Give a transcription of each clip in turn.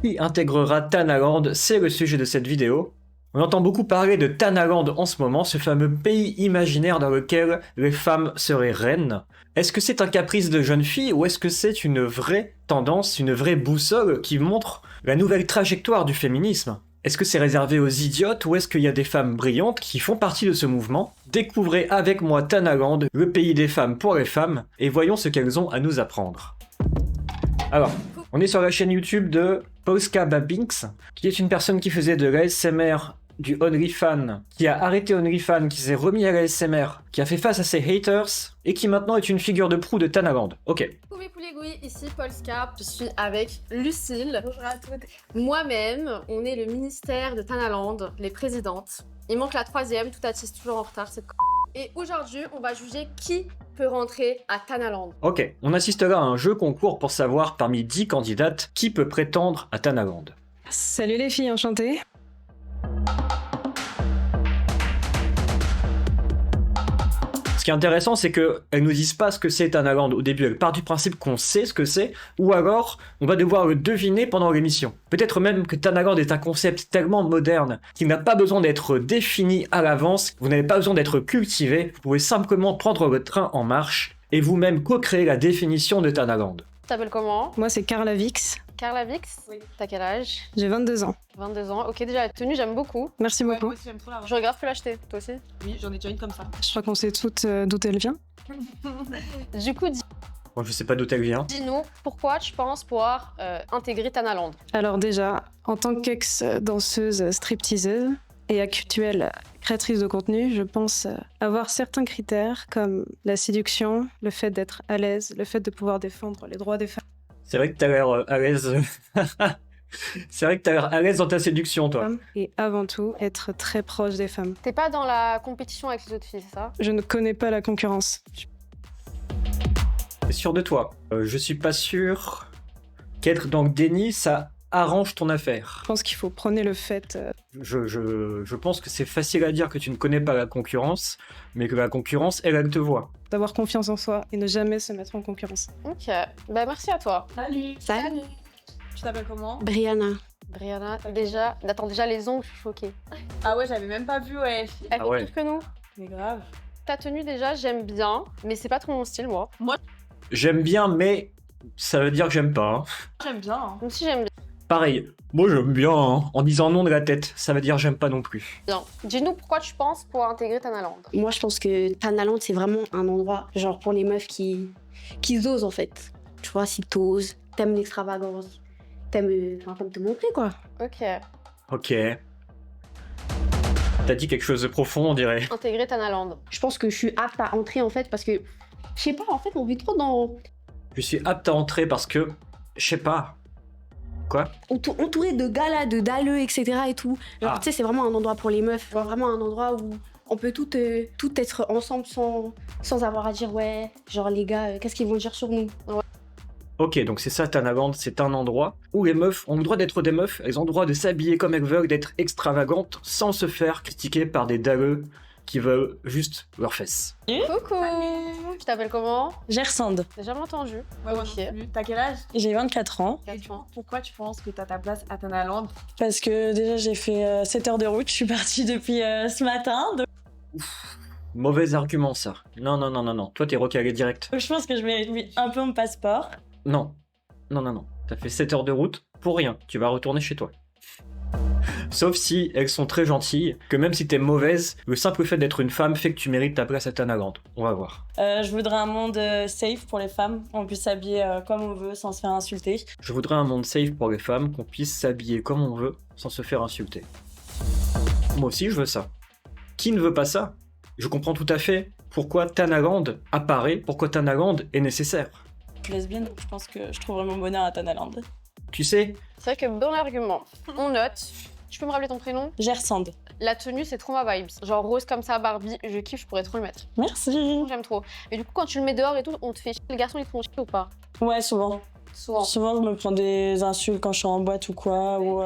Qui intégrera Thanaland? C'est le sujet de cette vidéo. On entend beaucoup parler de Thanaland en ce moment, ce fameux pays imaginaire dans lequel les femmes seraient reines. Est-ce que c'est un caprice de jeune fille ou est-ce que c'est une vraie tendance, une vraie boussole qui montre la nouvelle trajectoire du féminisme? Est-ce que c'est réservé aux idiotes ou est-ce qu'il y a des femmes brillantes qui font partie de ce mouvement? Découvrez avec moi Thanaland, le pays des femmes pour les femmes, et voyons ce qu'elles ont à nous apprendre. Alors, on est sur la chaîne YouTube de Polska Babinks, qui est une personne qui faisait de l'ASMR, du OnlyFans, qui a arrêté OnlyFans, qui s'est remis à l'ASMR, qui a fait face à ses haters, et qui maintenant est une figure de proue de Thanaland. Ok. Coucou mes poulets, ici Polska, je suis avec Lucille. Bonjour à toutes. Moi-même, on est le ministère de Thanaland, les présidentes. Il manque la troisième, tout attise toujours en retard, cette Et aujourd'hui, on va juger qui peut rentrer à Thanaland. Ok, on assistera à un jeu concours pour savoir parmi 10 candidates qui peut prétendre à Thanaland. Salut les filles, enchantées. Ce qui est intéressant, c'est qu'elles nous disent pas ce que c'est Thanaland au début. Elles partent du principe qu'on sait ce que c'est, ou alors on va devoir le deviner pendant l'émission. Peut-être même que Thanaland est un concept tellement moderne qu'il n'a pas besoin d'être défini à l'avance, vous n'avez pas besoin d'être cultivé, vous pouvez simplement prendre le train en marche et vous-même co-créer la définition de Thanaland. Tu t'appelles comment? Moi c'est Carla Vix, Carla Vix. Oui. T'as quel âge? j'ai 22 ans. 22 ans. Ok, déjà la tenue, j'aime beaucoup. Merci Ouais, beaucoup. moi aussi j'aime trop la Je regarde, peux l'acheter, toi aussi? Oui, j'en ai déjà une comme ça. Je crois qu'on sait toutes d'où elle vient. Du coup, Bon, je sais pas d'où elle vient. dis-nous, pourquoi tu penses pouvoir intégrer Thanaland? Alors déjà, en tant qu'ex-danseuse stripteaseuse et actuelle créatrice de contenu, je pense avoir certains critères comme la séduction, le fait d'être à l'aise, le fait de pouvoir défendre les droits des femmes. C'est vrai que t'as l'air à l'aise. C'est vrai que t'as l'air à l'aise dans ta séduction, toi. Et avant tout, être très proche des femmes. T'es pas dans la compétition avec les autres filles, c'est ça? Je ne connais pas la concurrence. T'es sûr de toi? Je suis pas sûr qu'être dans le déni, ça arrange ton affaire. Je pense qu'il faut prôner le fait Je pense que c'est facile à dire que tu ne connais pas la concurrence, mais que la concurrence, elle te voit. d'avoir confiance en soi et ne jamais se mettre en concurrence. Ok, bah merci à toi. Salut. Salut, Tu t'appelles comment? Brianna. Brianna, déjà les ongles, je suis choquée. Ah ouais, j'avais même pas vu, ouais. Elle Ah fait ouais. pire que nous. Mais grave. Ta tenue déjà, j'aime bien, mais c'est pas trop mon style, moi. J'aime bien, mais ça veut dire que j'aime pas. Hein. J'aime bien. Hein. Moi aussi, j'aime Pareil, moi j'aime bien, hein. En disant non de la tête, ça veut dire j'aime pas non plus. bien. Dis-nous pourquoi tu penses pour intégrer Thanaland. Moi, je pense que Thanaland, c'est vraiment un endroit, genre pour les meufs qui osent en fait. Tu vois, si t'oses, t'aimes l'extravagance, t'aimes te montrer quoi. Ok. Ok. T'as dit quelque chose de profond, on dirait. Intégrer Thanaland. Je pense que je suis apte à entrer en fait parce que, je sais pas, en fait, on vit trop dans. Je suis apte à entrer parce que, je sais pas. Quoi? Entouré de gars là, de dalleux, etc. et tout. Genre, Ah. tu sais, c'est vraiment un endroit pour les meufs. Genre, vraiment un endroit où on peut toutes être ensemble sans avoir à dire, ouais, genre les gars, qu'est-ce qu'ils vont dire sur nous. Ok, donc c'est ça Thanaland, c'est un endroit où les meufs ont le droit d'être des meufs, elles ont le droit de s'habiller comme elles veulent, d'être extravagantes, sans se faire critiquer par des dalleux qui veulent juste leurs fesses. Coucou. Tu t'appelles comment? Gersande, J'ai jamais entendu. Ouais, moi Ok. non plus. T'as quel âge? j'ai 24 ans Et du coup, pourquoi tu penses que t'as ta place à Thanaland? parce que déjà j'ai fait 7 heures de route, je suis partie depuis ce matin. Donc Mauvais argument ça. Non, non, non, non, non. Toi t'es recalé direct. je pense que je mérite un peu mon passeport. Non. Non, non, non. T'as fait 7 heures de route pour rien. Tu vas retourner chez toi. Sauf si elles sont très gentilles, que même si t'es mauvaise, le simple fait d'être une femme fait que tu mérites ta place à Thanaland. On va voir. Je voudrais un monde safe pour les femmes, on puisse s'habiller comme on veut sans se faire insulter. Je voudrais un monde safe pour les femmes, qu'on puisse s'habiller comme on veut, sans se faire insulter. Moi aussi je veux ça. Qui ne veut pas ça? Je comprends tout à fait pourquoi Thanaland apparaît, pourquoi Thanaland est nécessaire. Je suis lesbienne, donc je pense que je trouverai mon bonheur à Thanaland. Tu sais, C'est vrai que bon argument. On note. Tu peux me rappeler ton prénom? Gersande. La tenue, c'est trop ma vibes. Genre rose comme ça, Barbie, je kiffe, je pourrais trop le mettre. Merci. J'aime trop. Mais du coup, quand tu le mets dehors et tout, on te fait chier. Les garçons, ils te font chier ou pas? Ouais, souvent. Souvent. Souvent je me prends des insultes quand je suis en boîte ou quoi. Ou,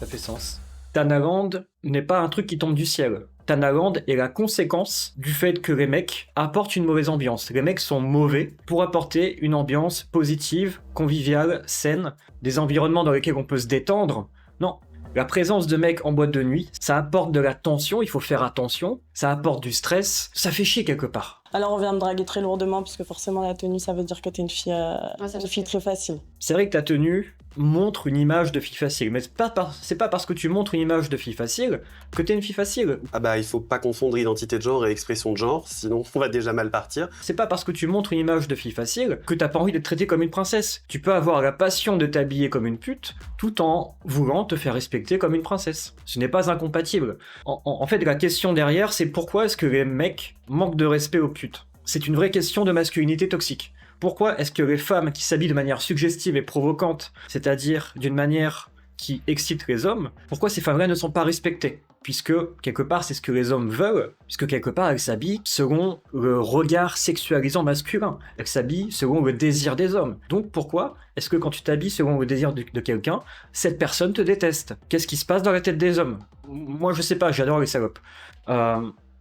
ça fait sens. Thanaland n'est pas un truc qui tombe du ciel. Tanaland est la conséquence du fait que les mecs apportent une mauvaise ambiance. Les mecs sont mauvais pour apporter une ambiance positive, conviviale, saine, des environnements dans lesquels on peut se détendre. Non. La présence de mecs en boîte de nuit, ça apporte de la tension, il faut faire attention, ça apporte du stress, ça fait chier quelque part. Alors on vient me draguer très lourdement, parce que forcément la tenue, ça veut dire que t'es une fille très facile. C'est vrai que ta tenue montre une image de fille facile, mais c'est pas parce que tu montres une image de fille facile que t'es une fille facile. Ah bah il faut pas confondre identité de genre et expression de genre, sinon on va déjà mal partir. C'est pas parce que tu montres une image de fille facile que t'as pas envie d'être traité comme une princesse. Tu peux avoir la passion de t'habiller comme une pute, tout en voulant te faire respecter comme une princesse. Ce n'est pas incompatible. En fait, la question derrière, c'est pourquoi est-ce que les mecs manquent de respect aux putes ? C'est une vraie question de masculinité toxique. Pourquoi est-ce que les femmes qui s'habillent de manière suggestive et provocante, c'est-à-dire d'une manière qui excite les hommes, pourquoi ces femmes-là ne sont pas respectées ? Puisque, quelque part, c'est ce que les hommes veulent, puisque quelque part, elles s'habillent selon le regard sexualisant masculin. Elles s'habillent selon le désir des hommes. Donc pourquoi est-ce que quand tu t'habilles selon le désir de quelqu'un, cette personne te déteste ? Qu'est-ce qui se passe dans la tête des hommes ? Moi, je sais pas, j'adore les salopes.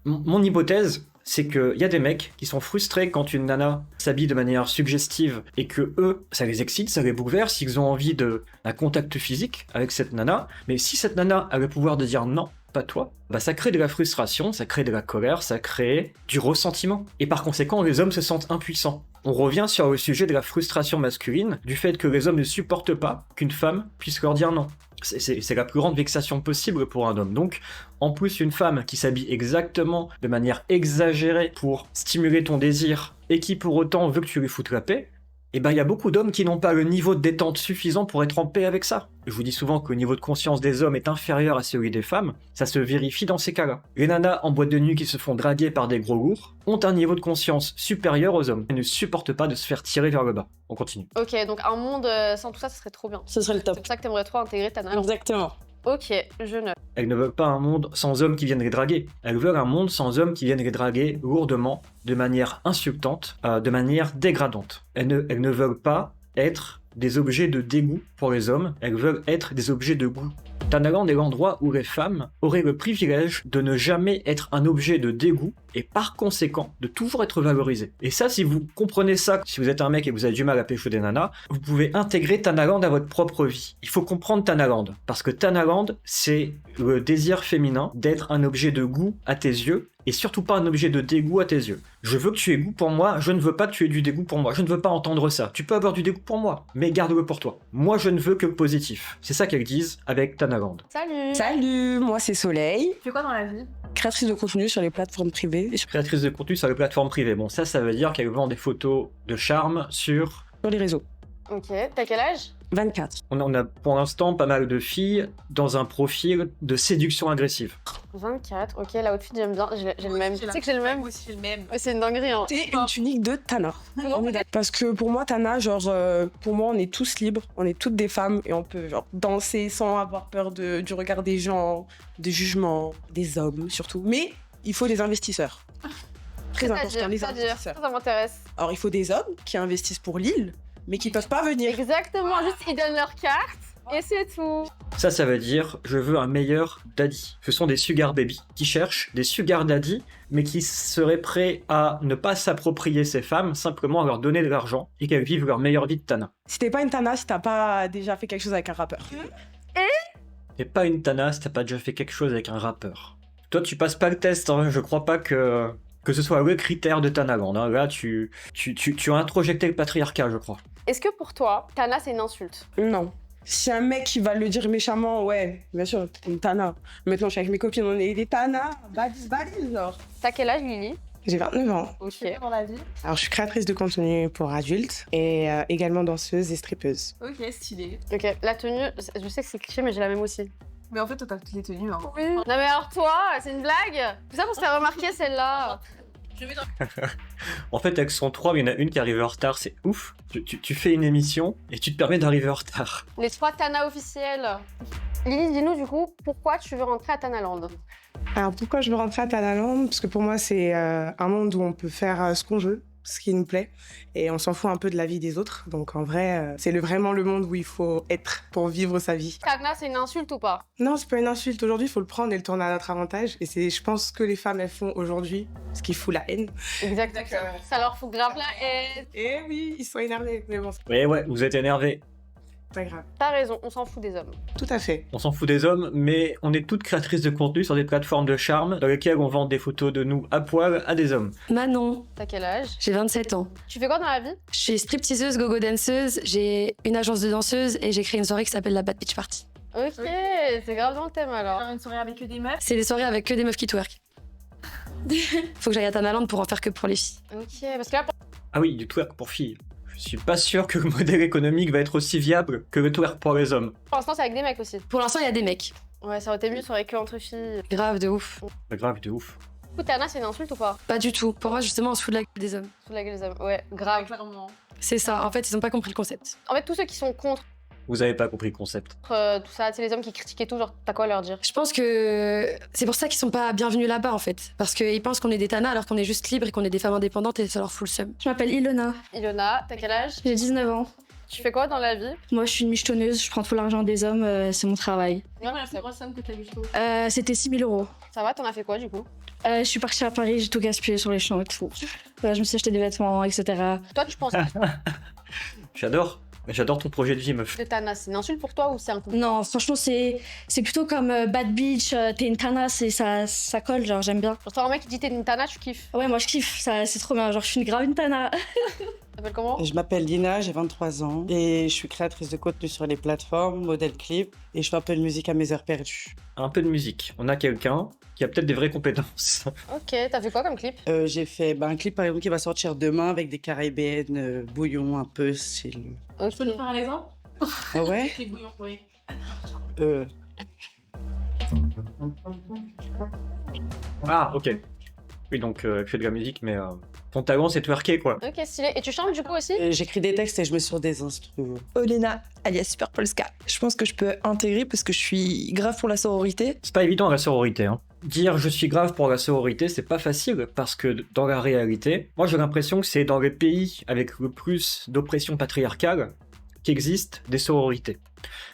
Mon hypothèse, c'est qu'il y a des mecs qui sont frustrés quand une nana s'habille de manière suggestive et que eux, ça les excite, ça les bouleverse, ils ont envie d'un contact physique avec cette nana, mais si cette nana a le pouvoir de dire non, pas toi, bah ça crée de la frustration, ça crée de la colère, ça crée du ressentiment. Et par conséquent, les hommes se sentent impuissants. On revient sur le sujet de la frustration masculine, du fait que les hommes ne supportent pas qu'une femme puisse leur dire non. C'est la plus grande vexation possible pour un homme. Donc, en plus, une femme qui s'habille exactement de manière exagérée pour stimuler ton désir et qui pour autant veut que tu lui foutes la paix, eh ben il y a beaucoup d'hommes qui n'ont pas le niveau de détente suffisant pour être en paix avec ça. Je vous dis souvent que le niveau de conscience des hommes est inférieur à celui des femmes, ça se vérifie dans ces cas-là. Les nanas en boîte de nuit qui se font draguer par des gros lourds ont un niveau de conscience supérieur aux hommes. Elles ne supportent pas de se faire tirer vers le bas. On continue. Ok, donc un monde sans tout ça, ce serait trop bien. Ce serait le top. C'est pour ça que t'aimerais trop intégrer Tanaland. Exactement. Ok, je note. Elles ne veulent pas un monde sans hommes qui viennent les draguer. Elles veulent un monde sans hommes qui viennent les draguer lourdement, de manière insultante, de manière dégradante. Elles ne veulent pas être des objets de dégoût pour les hommes, elles veulent être des objets de goût. Tanaland est l'endroit où les femmes auraient le privilège de ne jamais être un objet de dégoût et par conséquent de toujours être valorisées. Et ça, si vous comprenez ça, si vous êtes un mec et vous avez du mal à pécho des nanas, vous pouvez intégrer Tanaland à votre propre vie. Il faut comprendre Tanaland, parce que Tanaland, c'est le désir féminin d'être un objet de goût à tes yeux et surtout pas un objet de dégoût à tes yeux. Je veux que tu aies goût pour moi, je ne veux pas que tu aies du dégoût pour moi, je ne veux pas entendre ça. Tu peux avoir du dégoût pour moi, mais garde-le pour toi. Moi, je ne veux que le positif. C'est ça qu'elles disent avec Tanaland. Salut. Salut, moi c'est Soleil, Tu fais quoi dans la vie? créatrice de contenu sur les plateformes privées et sur Créatrice de contenu sur les plateformes privées. Bon, ça veut dire qu'elle vend des photos de charme sur... les réseaux. Ok, t'as quel âge? 24. On a pour l'instant pas mal de filles dans un profil de séduction agressive. 24, ok, la outfit j'aime bien, j'ai le même. Tu sais que j'ai le même? Moi aussi, j'ai le même. Ouais, c'est une dinguerie, hein. C'est une tunique de Tana. Non, Parce que pour moi, Tana, pour moi, on est tous libres, on est toutes des femmes et on peut danser sans avoir peur du regard des gens, des jugements, des hommes surtout. Mais il faut des investisseurs. Très important, les investisseurs. ça m'intéresse. Alors, il faut des hommes qui investissent pour l'île, mais qui peuvent pas venir. Exactement, juste ils donnent leur carte et c'est tout. Ça veut dire je veux un meilleur daddy. Ce sont des sugar baby qui cherchent des sugar daddy, mais qui seraient prêts à ne pas s'approprier ces femmes, simplement à leur donner de l'argent et qu'elles vivent leur meilleure vie de Tana. Si t'es pas une Tana, si t'as pas déjà fait quelque chose avec un rappeur. Et pas une Tana si t'as pas déjà fait quelque chose avec un rappeur. Toi, tu passes pas le test, hein. Je crois pas que ce soit le critère de Tanaland. Hein. Là, tu as introjecté le patriarcat, je crois. Est-ce que pour toi, Tana c'est une insulte? Non. Si un mec qui va le dire méchamment, ouais, bien sûr, t'es une Tana. Maintenant, je suis avec mes copines, on est des Tana, balise, genre. T'as quel âge, Lily? J'ai 29 ans. Ok. Tu fais quoi dans la vie? Alors, je suis créatrice de contenu pour adultes et également danseuse et strippeuse. Ok, stylé. Ok, la tenue, je sais que c'est cliché, mais j'ai la même aussi. Mais en fait, toi, t'as toutes les tenues. Hein. Oui. Non mais alors toi, c'est une blague? Tout ça pour se faire remarquer celle-là. En fait, elles sont 3, mais il y en a une qui arrive en retard, c'est ouf. Tu fais une émission et tu te permets d'arriver en retard. Les 3 Tana officiels. Lily, dis-nous du coup, pourquoi tu veux rentrer à Tanaland? Alors, pourquoi je veux rentrer à Tanaland? Parce que pour moi, c'est un monde où on peut faire ce qu'on veut. ce qui nous plaît, et on s'en fout un peu de la vie des autres. Donc en vrai, c'est vraiment le monde où il faut être pour vivre sa vie. Tana, c'est une insulte ou pas? Non, c'est pas une insulte. Aujourd'hui, il faut le prendre et le tourner à notre avantage. Et c'est, je pense, ce que les femmes, elles font aujourd'hui, ce qui fout la haine. Exactement. Ça leur fout grave la haine. Et oui, ils sont énervés, mais bon, c'est Ouais, vous êtes énervés. pas grave. T'as raison, on s'en fout des hommes. Tout à fait. On s'en fout des hommes, mais on est toutes créatrices de contenu sur des plateformes de charme dans lesquelles on vend des photos de nous à poil à des hommes. Manon, T'as quel âge? j'ai 27 ans. Tu fais quoi dans la vie? Je suis stripteaseuse, gogo danseuse, j'ai une agence de danseuse et j'ai créé une soirée qui s'appelle la Bad Beach Party. Ok, c'est grave dans le thème alors. Faire une soirée avec que des meufs. C'est des soirées avec que des meufs qui twerk. Faut que j'aille à Tanaland pour en faire que pour les filles. Ok, parce que là, Ah oui, du twerk pour filles. Je suis pas sûr que le modèle économique va être aussi viable que le twerk pour les hommes. pour l'instant, c'est avec des mecs aussi. Pour l'instant, il y a des mecs. Ouais, ça aurait été mieux, ça aurait que entre filles. Grave de ouf. C'est grave, de ouf. Du coup, Tana, c'est une insulte ou pas? Pas du tout. Pour moi, justement, on se fout de la gueule des hommes. Sous la gueule des hommes. Ouais, grave. Clairement. C'est ça. En fait, ils ont pas compris le concept. En fait, tous ceux qui sont contre Vous avez pas compris le concept. tout ça, tu sais, les hommes qui critiquent et tout, genre, t'as quoi à leur dire? Je pense que c'est pour ça qu'ils sont pas bienvenus là-bas, en fait. Parce qu'ils pensent qu'on est des tanas alors qu'on est juste libres et qu'on est des femmes indépendantes et ça leur fout le seum. Je m'appelle Ilona, Ilona, t'as quel âge? j'ai 19 ans. Tu fais quoi dans la vie? Moi, je suis une michetonneuse, je prends tout l'argent des hommes, c'est mon travail. C'est quoi somme que t'as vu je trouve? C'était 6 000 euros. Ça va, t'en as fait quoi du coup? Je suis partie à Paris, j'ai tout gaspillé sur les champs et tout. Je me suis acheté des vêtements, etc. Toi, tu penses J'adore. J'adore ton projet de vie, meuf. que Tana, c'est une insulte pour toi ou c'est un coup? Non, franchement, c'est plutôt comme Bad Beach, t'es une tanasse et ça colle, genre j'aime bien. Genre, toi, un mec qui dit t'es une Tana, tu kiffes. Ouais, moi je kiffe, c'est trop bien, genre je suis grave une tana. T'appelles comment? Je m'appelle Lina, j'ai 23 ans et je suis créatrice de contenu sur les plateformes, modèle clip et je fais un peu de musique à mes heures perdues. Un peu de musique. On a quelqu'un qui a peut-être des vraies compétences. Ok, t'as fait quoi comme clip? J'ai fait un clip par exemple qui va sortir demain avec des caribéennes, bouillon un peu style. Ok. Tu peux nous faire un exemple? Ah ouais? Les bouillons, oui. Ah, ok. Oui, donc elle fait de la musique, mais ton talent, c'est twerker, quoi. Ok, stylé. Et tu chantes du coup aussi? J'écris des textes et je me sur des instrus. Olena, alias Super Polska. Je pense que je peux intégrer parce que je suis grave pour la sororité. C'est pas évident la sororité, hein. Dire je suis grave pour la sororité, c'est pas facile parce que dans la réalité, moi j'ai l'impression que c'est dans les pays avec le plus d'oppression patriarcale qu'existent des sororités.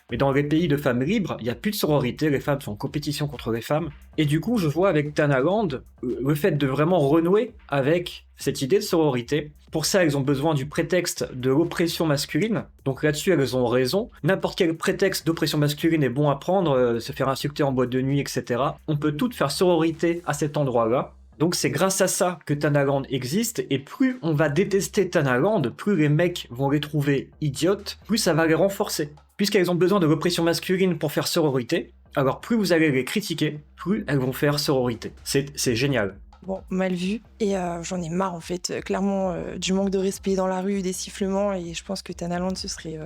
Mais dans les pays de femmes libres, il n'y a plus de sororité, les femmes sont en compétition contre les femmes. Et du coup, je vois avec Tanaland le fait de vraiment renouer avec cette idée de sororité. Pour ça, elles ont besoin du prétexte de l'oppression masculine. Donc là-dessus, elles ont raison. N'importe quel prétexte d'oppression masculine est bon à prendre, se faire insulter en boîte de nuit, etc. On peut toutes faire sororité à cet endroit-là. Donc c'est grâce à ça que Tanaland existe, et plus on va détester Tanaland, plus les mecs vont les trouver idiotes, plus ça va les renforcer. Puisqu'elles ont besoin de l'oppression masculine pour faire sororité, alors plus vous allez les critiquer, plus elles vont faire sororité. C'est génial. Bon, mal vu. Et j'en ai marre en fait, clairement, du manque de respect dans la rue, des sifflements, et je pense que Tanaland ce serait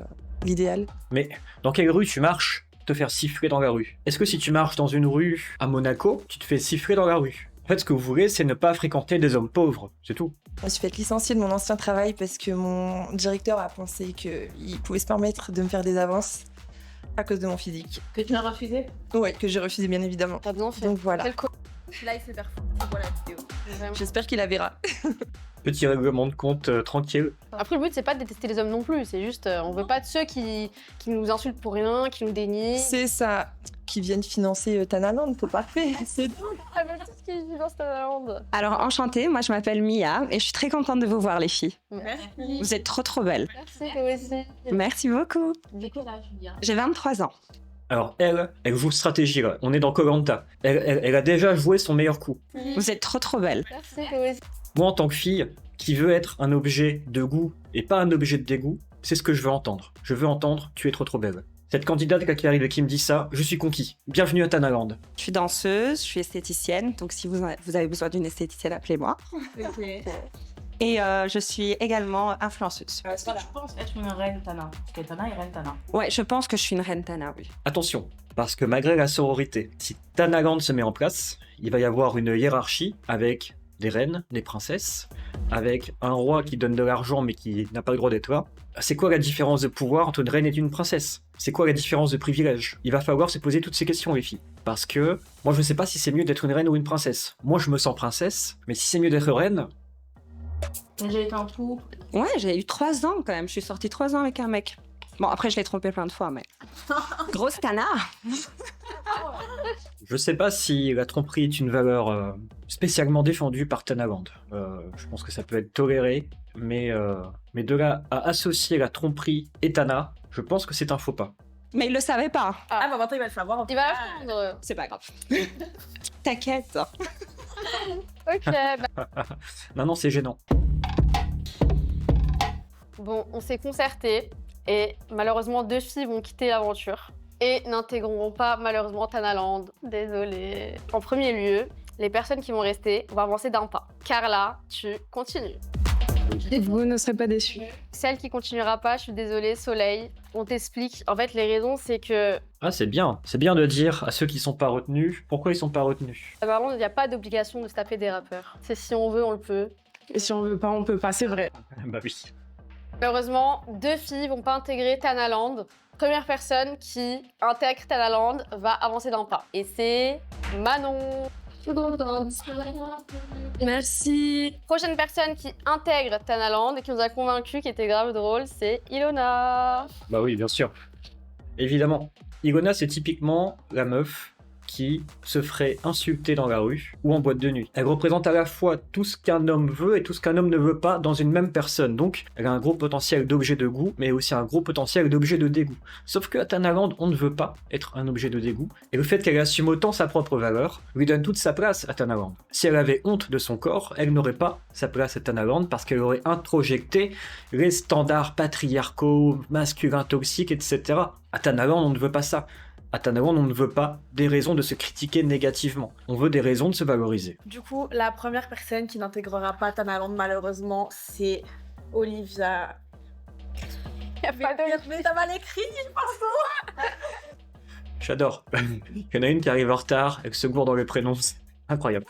l'idéal. Mais dans quelle rue tu marches te faire siffler dans la rue? Est-ce que si tu marches dans une rue à Monaco, tu te fais siffler dans la rue? En fait, ce que vous voulez, c'est ne pas fréquenter des hommes pauvres, c'est tout. Je me suis fait licencier de mon ancien travail parce que mon directeur a pensé qu'il pouvait se permettre de me faire des avances à cause de mon physique. Que tu l'as refusé? Ouais, que j'ai refusé bien évidemment. T'as bien fait. Donc voilà. Là, il s'est faire foutre. C'est quoi la vidéo? J'espère qu'il la verra. Petit règlement de compte tranquille. Après, le but, c'est pas de détester les hommes non plus. C'est juste, on veut pas de ceux qui nous insultent pour rien, qui nous dénient. C'est ça, qui viennent financer Tanaland, c'est parfait. C'est Ah, mais tout ce qui finance Tanaland. Alors, enchantée, moi je m'appelle Mia et je suis très contente de vous voir, les filles. Merci. Vous êtes trop belles. Merci, toi aussi. Merci beaucoup. Du coup, là, Julia. J'ai 23 ans. Alors elle joue stratégie là, on est dans Koh-Lanta. Elle a déjà joué son meilleur coup. Vous êtes trop belles. Merci, toi aussi. Moi en tant que fille, qui veut être un objet de goût et pas un objet de dégoût, c'est ce que je veux entendre. Je veux entendre « tu es trop belle ». Cette candidate là, qui arrive et qui me dit ça, je suis conquis. Bienvenue à Tanaland. Je suis danseuse, je suis esthéticienne, donc si vous avez besoin d'une esthéticienne, appelez-moi. Ok. Et je suis également influenceuse. Est-ce que tu penses être une reine Tana? Parce que Tana est reine Tana. Ouais, je pense que je suis une reine Tana, oui. Attention, parce que malgré la sororité, si Tanaland se met en place, il va y avoir une hiérarchie avec des reines, des princesses, avec un roi qui donne de l'argent mais qui n'a pas le droit d'être là. C'est quoi la différence de pouvoir entre une reine et une princesse? C'est quoi la différence de privilège? Il va falloir se poser toutes ces questions, les filles. Parce que moi, je ne sais pas si c'est mieux d'être une reine ou une princesse. Moi, je me sens princesse, mais si c'est mieux d'être reine, J'ai été en couple. Ouais, j'ai eu 3 ans quand même. Je suis sortie 3 ans avec un mec. Bon, après, je l'ai trompé plein de fois, mais. Grosse tana. Je sais pas si la tromperie est une valeur spécialement défendue par Tanaland. Je pense que ça peut être toléré, mais de là à associer la tromperie et Tana, je pense que c'est un faux pas. Mais il le savait pas. Ah, bah maintenant il va le savoir. Il va l'apprendre. C'est pas grave. T'inquiète. Ok, bah, Maintenant, c'est gênant. bon, on s'est concerté et malheureusement 2 filles vont quitter l'aventure et n'intégreront pas malheureusement Tanaland. Désolée. En premier lieu, les personnes qui vont rester vont avancer d'un pas. Carla, tu continues. Vous ne serez pas déçus. Celle qui continuera pas, je suis désolée, Soleil, on t'explique. En fait, les raisons, c'est que Ah, c'est bien de dire à ceux qui sont pas retenus, pourquoi ils sont pas retenus. apparemment, il n'y a pas d'obligation de se taper des rappeurs. C'est si on veut, on le peut. Et si on veut pas, on peut pas, c'est vrai. Bah oui. Malheureusement, 2 filles vont pas intégrer Tanaland. Première personne qui intègre Tanaland va avancer d'un pas. Et c'est Manon. Merci. Prochaine personne qui intègre Tanaland et qui nous a convaincus, qui était grave drôle, c'est Ilona. Bah oui, bien sûr. Évidemment. Ilona, c'est typiquement la meuf qui se ferait insulter dans la rue ou en boîte de nuit. Elle représente à la fois tout ce qu'un homme veut et tout ce qu'un homme ne veut pas dans une même personne. Donc, elle a un gros potentiel d'objet de goût, mais aussi un gros potentiel d'objet de dégoût. Sauf qu'à Tanaland, on ne veut pas être un objet de dégoût, et le fait qu'elle assume autant sa propre valeur lui donne toute sa place à Tanaland. Si elle avait honte de son corps, elle n'aurait pas sa place à Tanaland parce qu'elle aurait introjecté les standards patriarcaux, masculins toxiques, etc. À Tanaland, on ne veut pas ça. À Tanaland, on ne veut pas des raisons de se critiquer négativement. On veut des raisons de se valoriser. Du coup, la première personne qui n'intégrera pas Tanaland, malheureusement, c'est Olivia. Y a pas de... Mais t'as mal écrit, pardon. J'adore. Il y en a une qui arrive en retard et qui se gourde dans les prénoms. C'est incroyable.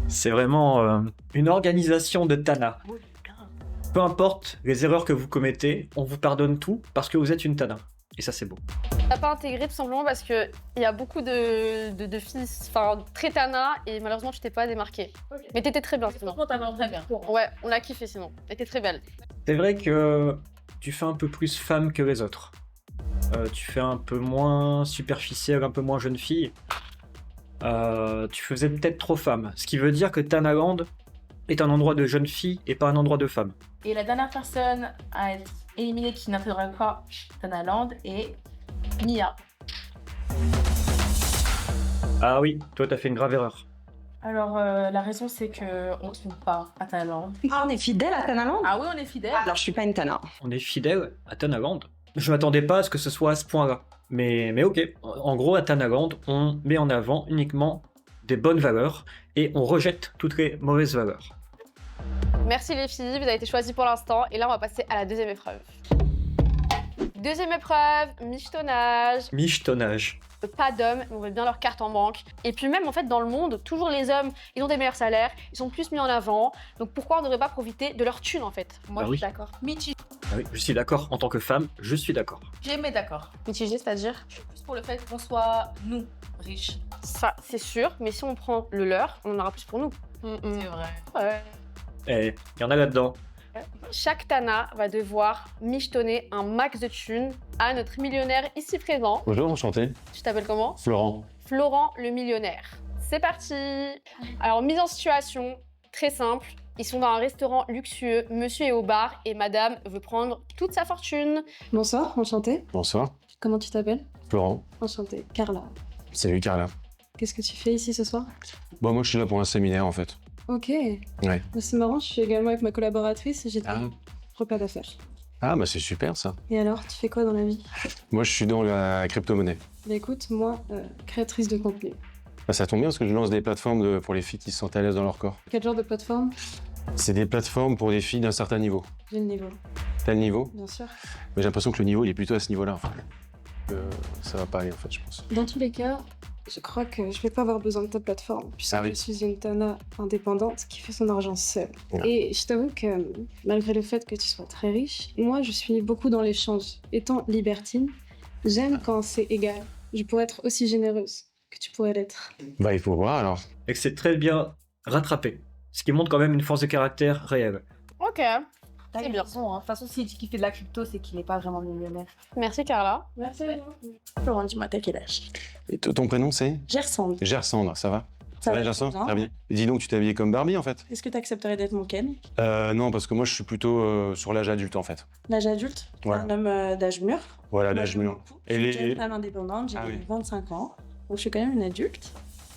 C'est vraiment une organisation de Tana. Peu importe les erreurs que vous commettez, on vous pardonne tout parce que vous êtes une Tana. Et ça, c'est beau. T'as pas intégré tout simplement parce que il y a beaucoup de filles, enfin très Tana, et malheureusement tu t'es pas démarquée. Okay. Mais t'étais très bien sinon. Franchement, t'as très bien. Ouais, on a kiffé sinon. T'étais très belle. C'est vrai que tu fais un peu plus femme que les autres. Tu fais un peu moins superficielle, un peu moins jeune fille. Tu faisais peut-être trop femme. Ce qui veut dire que Tanaland est un endroit de jeune fille et pas un endroit de femme. Et la dernière personne à être éliminée qui n'intégrera pas Tanaland est Mia. Ah oui, toi t'as fait une grave erreur. Alors, la raison, c'est qu'on ne trouve pas à Tanaland. Ah, on est fidèle à Tanaland? Ah oui, on est fidèle. Alors, je suis pas une Tana. On est fidèle à Tanaland. Je m'attendais pas à ce que ce soit à ce point-là. Mais ok. En gros, à Tanaland, on met en avant uniquement des bonnes valeurs et on rejette toutes les mauvaises valeurs. Merci les filles, vous avez été choisies pour l'instant. Et là, on va passer à la deuxième épreuve. Deuxième épreuve, michetonnage. Michetonnage. Pas d'hommes, on veut bien leur carte en banque. Et puis même en fait dans le monde, toujours les hommes, ils ont des meilleurs salaires, ils sont plus mis en avant. Donc pourquoi on ne devrait pas profiter de leur thune en fait? Moi, Bah je oui. suis d'accord. Mitigé. Ah oui, je suis d'accord. En tant que femme, je suis d'accord. J'aimais d'accord. Mitigé, c'est-à-dire? Je suis plus pour le fait qu'on soit, nous, riches. Ça, c'est sûr, mais si on prend le leur, on en aura plus pour nous. C'est vrai. Ouais. Eh, il y en a là-dedans. Chaque Tana va devoir michetonner un max de thunes à notre millionnaire ici présent. Bonjour, enchanté. Tu t'appelles comment? Florent. Florent le millionnaire. C'est parti. Alors, mise en situation, très simple. Ils sont dans un restaurant luxueux, monsieur est au bar et madame veut prendre toute sa fortune. Bonsoir, enchantée. Bonsoir. Comment tu t'appelles? Florent. Enchantée. Carla. Salut Carla. Qu'est-ce que tu fais ici ce soir? Bon, moi je suis là pour un séminaire en fait. Ok. Ouais. Bah, c'est marrant, je suis également avec ma collaboratrice et j'ai Ah. repas d'affaires. Ah bah c'est super ça. Et alors, tu fais quoi dans la vie? Moi je suis dans la crypto-monnaie. Bah écoute, moi, créatrice de contenu. Bah, ça tombe bien parce que je lance des plateformes pour les filles qui se sentent à l'aise dans leur corps. Quel genre de plateforme? C'est des plateformes pour des filles d'un certain niveau. J'ai le niveau. T'as le niveau? Bien sûr. Mais j'ai l'impression que le niveau il est plutôt à ce niveau-là. Enfin, ça va pas aller en fait, je pense. Dans tous les cas, je crois que je vais pas avoir besoin de ta plateforme, puisque Ah oui. je suis une Tana indépendante qui fait son argent seule. Ouais. Et je t'avoue que malgré le fait que tu sois très riche, moi je suis beaucoup dans l'échange. Étant libertine, j'aime quand c'est égal. Je pourrais être aussi généreuse que tu pourrais l'être. Bah il faut voir alors. Et que c'est très bien rattrapé. Ce qui montre quand même une force de caractère réelle. Ok. C'est bien. De toute façon, s'il dit qu'il fait de la crypto, c'est qu'il n'est pas vraiment millionnaire. Merci Carla. Merci. Laurent, dis-moi, t'as quel âge? Et ton prénom, c'est Gersande. Gersandre, ça va? Ça va, Gersandre? bien. Très bien. Et dis donc, tu t'es habillé comme Barbie, en fait? Est-ce que t'accepterais d'être mon Ken? Non, parce que moi, je suis plutôt sur l'âge adulte, en fait. L'âge adulte? Voilà. Un homme d'âge mûr. Voilà, Moi, l'âge je mûr. Et Je suis une les... femme indépendante, j'ai Ah oui. 25 ans. Donc je suis quand même une adulte.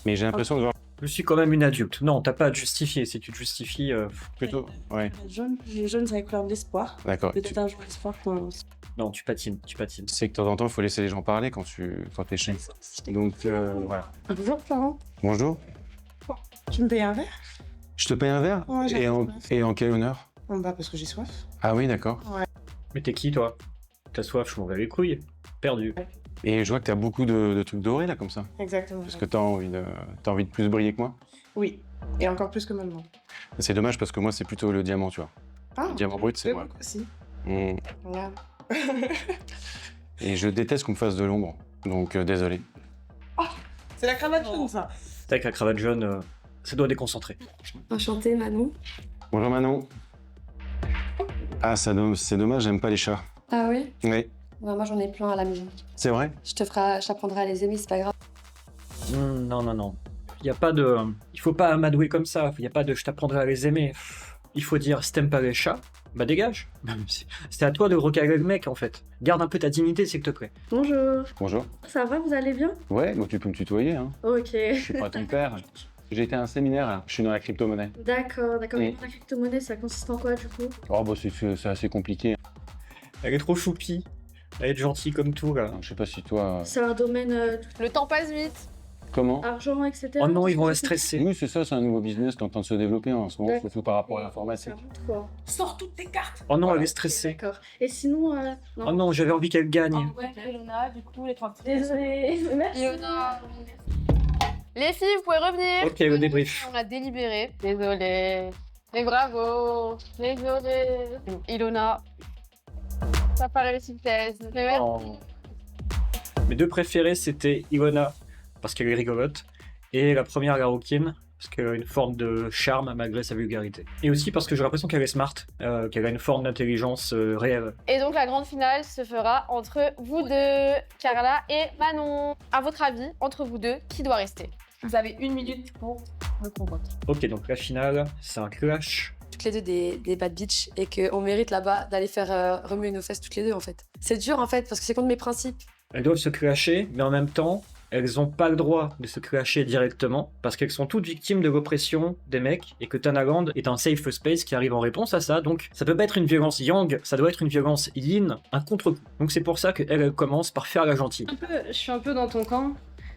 Mais j'ai l'impression de voir Je suis quand même une adulte. Non, t'as pas à te justifier. Si tu te justifies... plutôt... Ouais, Les jaunes, c'est la couleur de l'espoir. d'accord. Peut-être un jour l'espoir qu'on... Non, tu patines, tu patines. Tu sais que de temps en temps, il faut laisser les gens parler quand t'es chez. Donc, voilà. Bonjour, Florent. Bonjour. Tu me payes un verre? Je te paye un verre? Ouais, j'ai et en quel honneur? Bah, parce que j'ai soif. Ah oui, d'accord. Ouais. Mais t'es qui, toi? T'as soif, je m'en vais les couilles. Perdu. Et je vois que t'as beaucoup de trucs dorés, là, comme ça. Exactement. Parce que t'as envie de plus briller que moi. Oui. Et encore plus que maintenant. C'est dommage parce que moi, c'est plutôt le diamant, tu vois. Ah, Le diamant brut, c'est moi. aussi. Mm. Regarde. Et je déteste qu'on me fasse de l'ombre. Donc, désolé. C'est la cravate jaune, ça. Avec la cravate jaune, ça doit déconcentrer. Enchantée, Manon. Bonjour Manon. Ah, c'est dommage, j'aime pas les chats. Ah oui? Oui, Ouais, moi j'en ai plein à la maison. c'est vrai? Je t'apprendrai à les aimer, c'est pas grave. Non, non, non. Il faut pas amadouer comme ça. Il y a pas de je t'apprendrai à les aimer. Il faut dire si t'aimes pas les chats, bah dégage. C'est à toi de recaler le mec en fait. Garde un peu ta dignité s'il te plaît. Bonjour. Bonjour. Ça va, vous allez bien? Ouais, donc tu peux me tutoyer, hein. Ok. Je suis pas ton père. J'ai été à un séminaire, là. Je suis dans la crypto-monnaie. D'accord. Oui. La crypto-monnaie, ça consiste en quoi du coup? Oh, bah c'est assez compliqué. Elle est trop choupie. Elle est gentille comme tout là. Je sais pas si toi... C'est un domaine Le temps passe vite. Comment? argent, etc. Oh non, ils vont la stresser. Oui, c'est ça, c'est un nouveau business qui est en train de se développer en ce moment, D'accord. surtout par rapport à l'informatique. Quoi. Sors toutes tes cartes. Oh non, elle est stressée. D'accord. Et sinon, Oh non, j'avais envie qu'elle gagne. Ouais, Ilona, du coup, les 30. Désolée. Merci. Ilona. Les filles, vous pouvez revenir. Ok, le débrief. On a délibéré. Désolée. Mais bravo. Désolée. Ilona. T'as pas réussi le test. Mais merci. Oh. Mes deux préférés, c'était Ilona, parce qu'elle est rigolote, et la première, la Rokine, parce qu'elle a une forme de charme malgré sa vulgarité. Et aussi parce que j'ai l'impression qu'elle est smart, qu'elle a une forme d'intelligence réelle. Et donc la grande finale se fera entre vous deux, Carla et Manon. À votre avis, entre vous deux, qui doit rester? Vous avez 1 minute pour le combat. Ok, donc la finale, c'est un clash. Toutes les deux des bad bitch et qu'on mérite là-bas d'aller faire remuer nos fesses toutes les deux en fait. C'est dur en fait parce que c'est contre mes principes. Elles doivent se clasher, mais en même temps, elles n'ont pas le droit de se clasher directement, parce qu'elles sont toutes victimes de l'oppression des mecs, et que Tanaland est un safe space qui arrive en réponse à ça, donc ça peut pas être une violence yang, ça doit être une violence yin, un contre-coup. Donc c'est pour ça qu'elle commence par faire la gentille. Je suis un peu dans ton camp.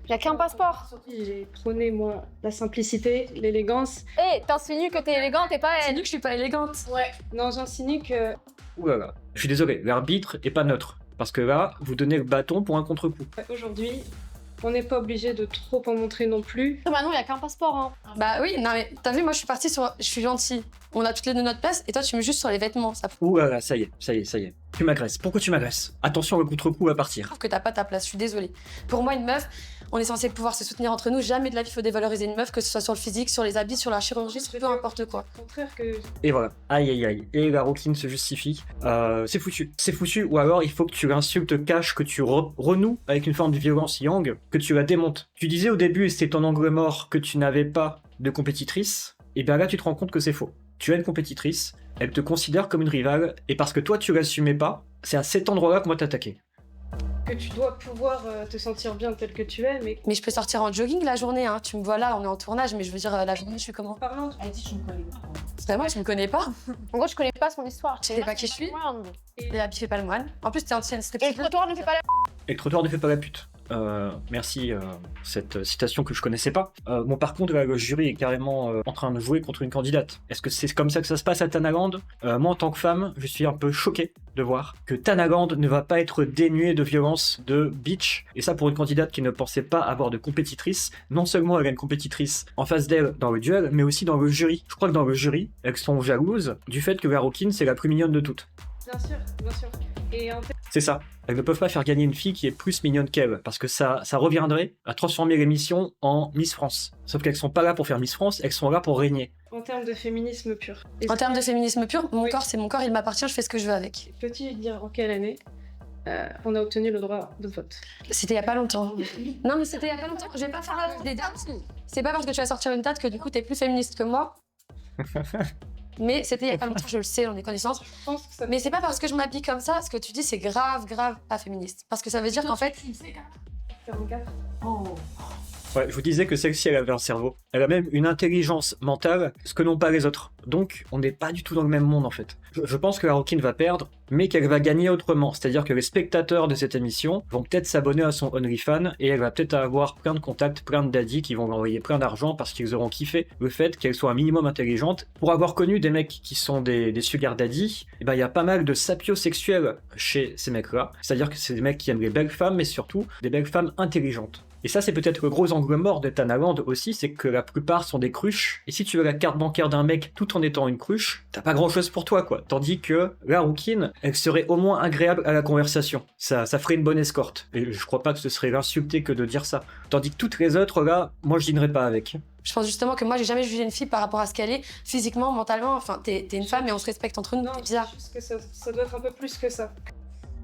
Y'a qu'un passeport. J'ai prôné, moi, la simplicité, l'élégance. Hé, t'insinues que t'es élégante et pas elle. T'insinues que je suis pas élégante. Ouais. Non, j'insinue que... Ouh là là. Je suis désolé, l'arbitre est pas neutre, parce que là, vous donnez le bâton pour un contre-coup. Aujourd'hui, on n'est pas obligé de trop en montrer non plus. Manon, y'a qu'un passeport, hein. Bah oui, non mais t'as vu, moi je suis partie sur... Je suis gentille. On a toutes les deux notre place et toi tu mets juste sur les vêtements. Ça Ouh là là, ça y est. Tu m'agresses. Pourquoi tu m'agresses? Attention, le contre-coup va partir. prouve que t'as pas ta place, je suis désolée. Pour moi, une meuf, on est censé pouvoir se soutenir entre nous. Jamais de la vie, il faut dévaloriser une meuf, que ce soit sur le physique, sur les habits, sur la chirurgie, peu importe quoi. Au contraire que... Et voilà. Aïe aïe aïe. Et la Rokine se justifie. C'est foutu. C'est foutu, ou alors il faut que tu l'insultes cash, que tu renoues avec une forme de violence yang, que tu la démontes. Tu disais au début, et c'était ton angle mort, que tu n'avais pas de compétitrice. Et bien là, tu te rends compte que c'est faux. Tu as une compétitrice, elle te considère comme une rivale, et parce que toi tu l'assumais pas, c'est à cet endroit-là qu'on va t'attaquer. Que tu dois pouvoir te sentir bien tel que tu es, mais... Mais je peux sortir en jogging la journée, hein. Tu me vois là, on est en tournage, mais je veux dire, la journée, je suis comment? Parlant, Elle dit, je me connais pas. Vraiment, tu me connais pas? En gros, je connais pas son histoire. Tu sais pas qui je suis? L'habit fait pas le moine. En plus, t'es ancienne Et stripteaseuse. le trottoir ne fait pas la... Et le trottoir ne fait pas la pute. Merci, cette citation que je connaissais pas. Bon, par contre, là, le jury est carrément en train de jouer contre une candidate. Est-ce que c'est comme ça que ça se passe à Tanaland? Moi, en tant que femme, je suis un peu choqué de voir que Tanaland ne va pas être dénué de violence, de bitch. Et ça, pour une candidate qui ne pensait pas avoir de compétitrice. Non seulement elle a une compétitrice en face d'elle dans le duel, mais aussi dans le jury. Je crois que dans le jury, elles sont jalouses du fait que la Rokine, c'est la plus mignonne de toutes. Bien sûr, bien sûr. Et en fait, C'est ça. Elles ne peuvent pas faire gagner une fille qui est plus mignonne qu'elles, parce que ça reviendrait à transformer l'émission en Miss France. Sauf qu'elles sont pas là pour faire Miss France, elles sont là pour régner. en termes de féminisme pur. En termes de féminisme pur, mon corps, c'est mon corps, il m'appartient, je fais ce que je veux avec. Peux-tu dire en quelle année on a obtenu le droit de vote? C'était il y a pas longtemps. Non, mais c'était il y a pas longtemps. Je vais pas faire des dates. C'est pas parce que tu vas sortir une date que du coup t'es plus féministe que moi. Mais c'était il y a pas longtemps, je le sais, j'en ai connaissance. Mais c'est pas parce que je m'habille comme ça, ce que tu dis c'est grave pas féministe. Parce que ça veut dire qu'en fait. 44. Ouais, je vous disais que celle-ci, elle avait un cerveau. Elle a même une intelligence mentale, ce que n'ont pas les autres. Donc, on n'est pas du tout dans le même monde, en fait. Je pense que la Rouquine va perdre, mais qu'elle va gagner autrement. C'est-à-dire que les spectateurs de cette émission vont peut-être s'abonner à son OnlyFans, et elle va peut-être avoir plein de contacts, plein de daddies qui vont lui envoyer plein d'argent parce qu'ils auront kiffé le fait qu'elle soit un minimum intelligente. Pour avoir connu des mecs qui sont des sugar daddies, eh ben, il y a pas mal de sapiosexuels chez ces mecs-là. C'est-à-dire que c'est des mecs qui aiment les belles femmes, mais surtout des belles femmes intelligentes. Et ça, c'est peut-être le gros angle mort de Tanaland aussi, c'est que la plupart sont des cruches. Et si tu veux la carte bancaire d'un mec tout en étant une cruche, t'as pas grand-chose pour toi, quoi. Tandis que la Rouquine, elle serait au moins agréable à la conversation. Ça ferait une bonne escorte. Et je crois pas que ce serait l'insulter que de dire ça. Tandis que toutes les autres, là, moi, je dînerais pas avec. Je pense justement que moi, j'ai jamais jugé une fille par rapport à ce qu'elle est, physiquement, mentalement. Enfin, t'es une femme et on se respecte entre nous, c'est bizarre. Juste que ça doit être un peu plus que ça.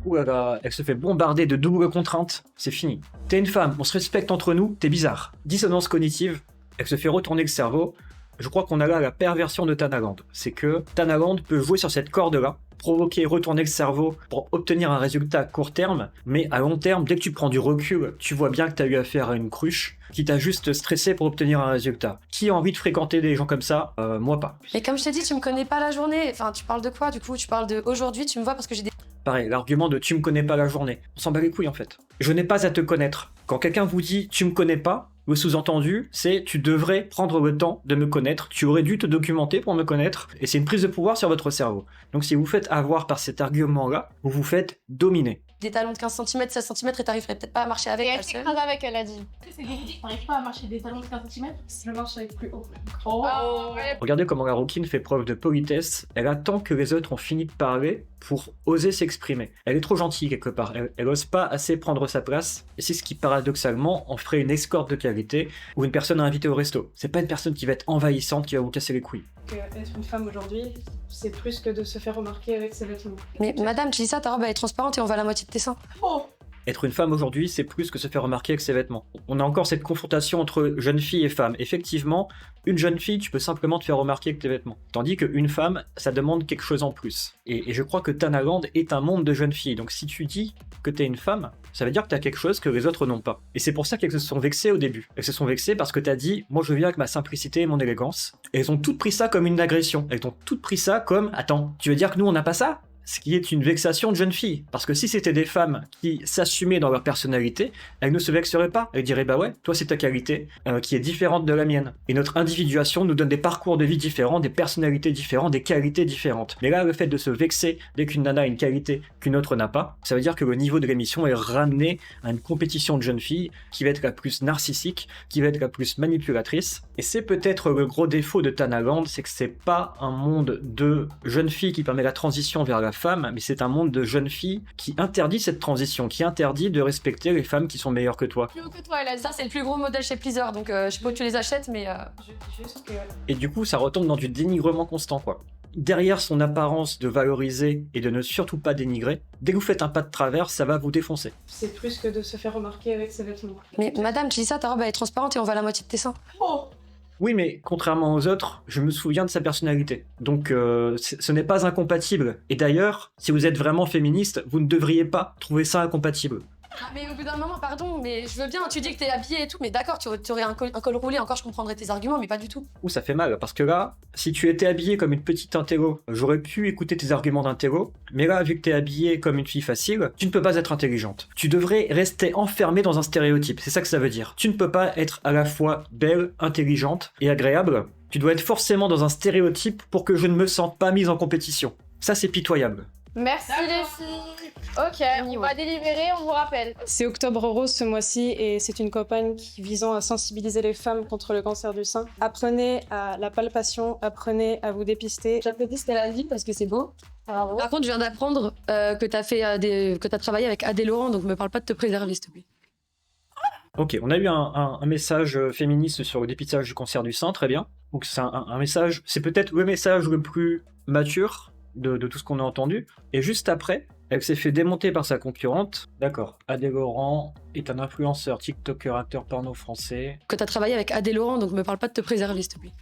Ouh là là, elle se fait bombarder de doubles contraintes, c'est fini. T'es une femme, on se respecte entre nous, t'es bizarre. Dissonance cognitive, elle se fait retourner le cerveau. Je crois qu'on a là la perversion de Tanaland. C'est que Tanaland peut jouer sur cette corde-là, provoquer, retourner le cerveau pour obtenir un résultat à court terme, mais à long terme, dès que tu prends du recul, tu vois bien que t'as eu affaire à une cruche qui t'a juste stressé pour obtenir un résultat. Qui a envie de fréquenter des gens comme ça? Moi pas. Mais comme je t'ai dit, tu me connais pas la journée. Enfin, tu parles de quoi du coup? Tu parles de aujourd'hui, tu me vois parce que j'ai des. Pareil, l'argument de tu me connais pas la journée. On s'en bat les couilles en fait. Je n'ai pas à te connaître. Quand quelqu'un vous dit tu me connais pas, le sous-entendu, c'est tu devrais prendre le temps de me connaître, tu aurais dû te documenter pour me connaître, et c'est une prise de pouvoir sur votre cerveau. Donc si vous vous faites avoir par cet argument-là, vous vous faites dominer. Des talons de 15 cm, 16 cm et t'arriverais peut-être pas à marcher avec. Et elle s'écrase avec, elle a dit. C'est véridique, t'arrives pas à marcher des talons de 15 cm? Je marche avec plus haut. Oh. Regardez comment la Rouquine fait preuve de politesse. Elle attend que les autres ont fini de parler pour oser s'exprimer. Elle est trop gentille quelque part. Elle ose pas assez prendre sa place. Et c'est ce qui paradoxalement en ferait une escorte de qualité ou une personne à inviter au resto. C'est pas une personne qui va être envahissante, qui va vous casser les couilles. Être une femme aujourd'hui, c'est plus que de se faire remarquer avec ses vêtements. Mais madame, tu dis ça, ta robe elle est transparente et on voit la moitié de tes seins. Oh. Être une femme aujourd'hui, c'est plus que se faire remarquer avec ses vêtements. On a encore cette confrontation entre jeune fille et femme. Effectivement, une jeune fille, tu peux simplement te faire remarquer avec tes vêtements. Tandis qu'une femme, ça demande quelque chose en plus. Et je crois que Tanaland est un monde de jeunes filles. Donc si tu dis que t'es une femme, ça veut dire que t'as quelque chose que les autres n'ont pas. Et c'est pour ça qu'elles se sont vexées au début. Elles se sont vexées parce que t'as dit, moi je viens avec ma simplicité et mon élégance. Et elles ont toutes pris ça comme une agression. Elles ont toutes pris ça comme, attends, tu veux dire que nous on n'a pas ça? Ce qui est une vexation de jeune fille. Parce que si c'était des femmes qui s'assumaient dans leur personnalité, elles ne se vexeraient pas. Elles diraient, bah ouais, toi c'est ta qualité qui est différente de la mienne. Et notre individuation nous donne des parcours de vie différents, des personnalités différentes, des qualités différentes. Mais là, le fait de se vexer dès qu'une nana a une qualité qu'une autre n'a pas, ça veut dire que le niveau de l'émission est ramené à une compétition de jeunes filles qui va être la plus narcissique, qui va être la plus manipulatrice. Et c'est peut-être le gros défaut de Tanaland, c'est que c'est pas un monde de jeunes filles qui permet la transition vers la femme, mais c'est un monde de jeunes filles qui interdit cette transition, qui interdit de respecter les femmes qui sont meilleures que toi. Plus haut que toi, elle a dit. Ça, c'est le plus gros modèle chez Pleaser, donc je sais pas où tu les achètes, mais. Juste que... Et du coup, ça retombe dans du dénigrement constant, quoi. Derrière son apparence de valoriser et de ne surtout pas dénigrer, dès que vous faites un pas de travers, ça va vous défoncer. C'est plus que de se faire remarquer avec ses vêtements. Mais madame, tu dis ça, ta robe elle est transparente et on voit la moitié de tes seins. Oh. Oui, mais contrairement aux autres, je me souviens de sa personnalité. Donc ce n'est pas incompatible. Et d'ailleurs, si vous êtes vraiment féministe, vous ne devriez pas trouver ça incompatible. Mais au bout d'un moment, pardon, mais je veux bien, tu dis que t'es habillée et tout, mais d'accord, tu aurais un col roulé, encore je comprendrais tes arguments, mais pas du tout. Ouh, ça fait mal, parce que là, si tu étais habillée comme une petite intello, j'aurais pu écouter tes arguments d'intello, mais là, vu que t'es habillée comme une fille facile, tu ne peux pas être intelligente. Tu devrais rester enfermée dans un stéréotype, c'est ça que ça veut dire. Tu ne peux pas être à la fois belle, intelligente et agréable, tu dois être forcément dans un stéréotype pour que je ne me sente pas mise en compétition. Ça, c'est pitoyable. Merci les filles. Ok, on va délibérer, on vous rappelle. C'est Octobre Rose ce mois-ci et c'est une campagne visant à sensibiliser les femmes contre le cancer du sein. Apprenez à la palpation, apprenez à vous dépister. J'applaudis ce qu'elle a dit parce que c'est beau. Bravo. Par contre, je viens d'apprendre que t'as travaillé avec Adé Laurent, donc me parle pas de te préserver, s'il te plaît. Ok, on a eu un message féministe sur le dépistage du cancer du sein, très bien. Donc c'est un message, c'est peut-être le message le plus mature de tout ce qu'on a entendu. Et juste après, elle s'est fait démonter par sa concurrente. D'accord, Adé Laurent est un influenceur, TikToker, acteur porno français. Que t'as travaillé avec Adé Laurent, donc me parle pas de te préserver, s'il te plaît.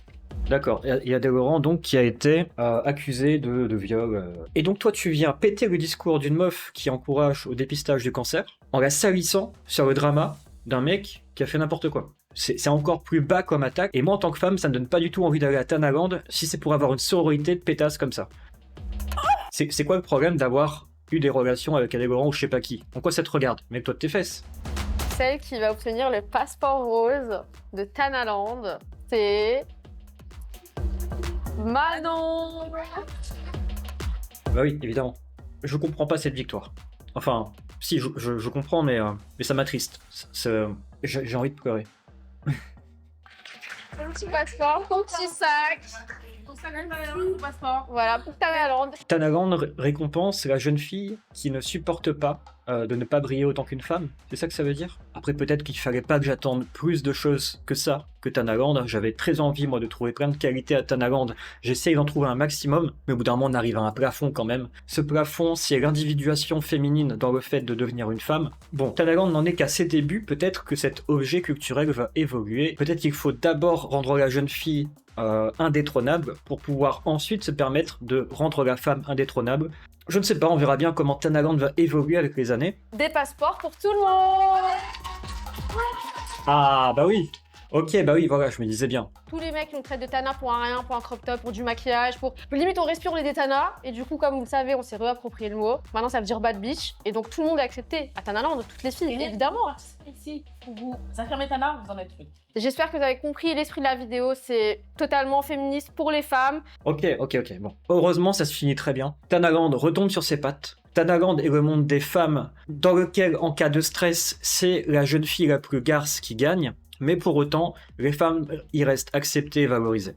D'accord, il y a Adé Laurent donc qui a été accusé de viol. Et donc toi tu viens péter le discours d'une meuf qui encourage au dépistage du cancer en la salissant sur le drama d'un mec qui a fait n'importe quoi. C'est encore plus bas comme attaque, et moi en tant que femme ça me donne pas du tout envie d'aller à Tanaland si c'est pour avoir une sororité de pétasses comme ça. C'est quoi le problème d'avoir eu des relations avec Adé Laurent ou je sais pas qui? En quoi ça te regarde? Mets-toi de tes fesses. Celle qui va obtenir le passeport rose de Tanaland, c'est... Manon. Bah oui, évidemment. Je comprends pas cette victoire. Enfin, si, je comprends, mais ça m'attriste. J'ai envie de pleurer. Ton petit passeport, ton petit sac. Ton passeport. Voilà, pour Tanaland. Tanaland récompense la jeune fille qui ne supporte pas de ne pas briller autant qu'une femme. C'est ça que ça veut dire? Après, peut-être qu'il fallait pas que j'attende plus de choses que ça, que Tanaland. J'avais très envie, moi, de trouver plein de qualités à Tanaland. J'essaye d'en trouver un maximum, mais au bout d'un moment, on arrive à un plafond quand même. Ce plafond, c'est l'individuation féminine dans le fait de devenir une femme. Bon, Tanaland n'en est qu'à ses débuts. Peut-être que cet objet culturel va évoluer. Peut-être qu'il faut d'abord rendre la jeune fille indétrônable pour pouvoir ensuite se permettre de rendre la femme indétrônable. Je ne sais pas, on verra bien comment Tanaland va évoluer avec les années. Des passeports pour tout le monde. Ah bah oui. Ok, bah oui, voilà, je me disais bien. Tous les mecs qui nous traitent de Tana pour un rien, pour un crop top, pour du maquillage, pour... Limite, on respire les Tana, et du coup, comme vous le savez, on s'est réapproprié le mot. Maintenant, ça veut dire bad bitch, et donc tout le monde a accepté. À Tanaland, toutes les filles, évidemment. Ici, vous affirmez Tana, vous en êtes une. J'espère que vous avez compris l'esprit de la vidéo, c'est totalement féministe pour les femmes. Ok, bon. Heureusement, ça se finit très bien. Tanaland retombe sur ses pattes. Tanaland est le monde des femmes, dans lequel, en cas de stress, c'est la jeune fille la plus garce qui gagne. Mais pour autant, les femmes y restent acceptées et valorisées.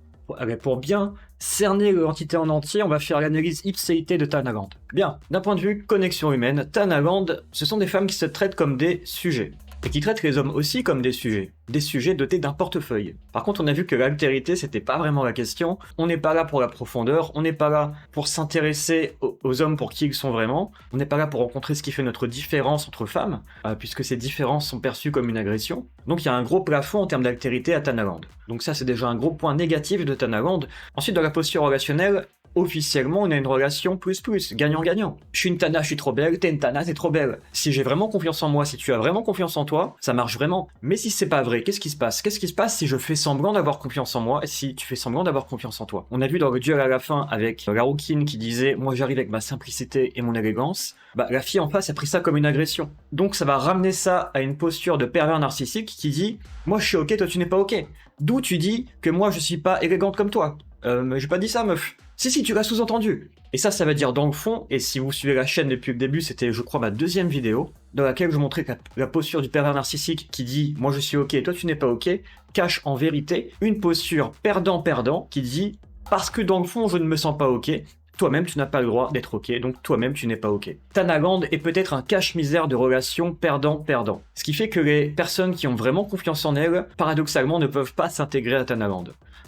Pour bien cerner l'entité en entier, on va faire l'analyse ipséité de Tanaland. Bien, d'un point de vue connexion humaine, Tanaland, ce sont des femmes qui se traitent comme des sujets. Et qui traitent les hommes aussi comme des sujets dotés d'un portefeuille. Par contre, on a vu que l'altérité, c'était pas vraiment la question. On n'est pas là pour la profondeur, on n'est pas là pour s'intéresser aux hommes pour qui ils sont vraiment, on n'est pas là pour rencontrer ce qui fait notre différence entre femmes, puisque ces différences sont perçues comme une agression. Donc il y a un gros plafond en termes d'altérité à Tanaland. Donc ça, c'est déjà un gros point négatif de Tanaland. Ensuite, dans la posture relationnelle, officiellement, on a une relation plus, gagnant-gagnant. Je suis une Tana, je suis trop belle, t'es une Tana, t'es trop belle. Si j'ai vraiment confiance en moi, si tu as vraiment confiance en toi, ça marche vraiment. Mais si c'est pas vrai, qu'est-ce qui se passe? Qu'est-ce qui se passe si je fais semblant d'avoir confiance en moi et si tu fais semblant d'avoir confiance en toi? On a vu dans le duel à la fin avec la rouquine qui disait « Moi j'arrive avec ma simplicité et mon élégance », bah la fille en face a pris ça comme une agression. Donc ça va ramener ça à une posture de pervers narcissique qui dit « Moi je suis ok, toi tu n'es pas ok ». D'où tu dis que moi je suis pas élégante comme toi. Mais j'ai pas dit ça, meuf. Si, tu l'as sous-entendu. Et ça veut dire dans le fond, et si vous suivez la chaîne depuis le début, c'était je crois ma deuxième vidéo, dans laquelle je montrais que la posture du pervers narcissique qui dit « moi je suis ok, toi tu n'es pas ok », cache en vérité une posture perdant-perdant qui dit « parce que dans le fond je ne me sens pas ok », toi-même tu n'as pas le droit d'être ok, donc toi-même tu n'es pas ok. Tanaland est peut-être un cache-misère de relations perdant-perdant. Ce qui fait que les personnes qui ont vraiment confiance en elles, paradoxalement ne peuvent pas s'intégrer à Tanaland.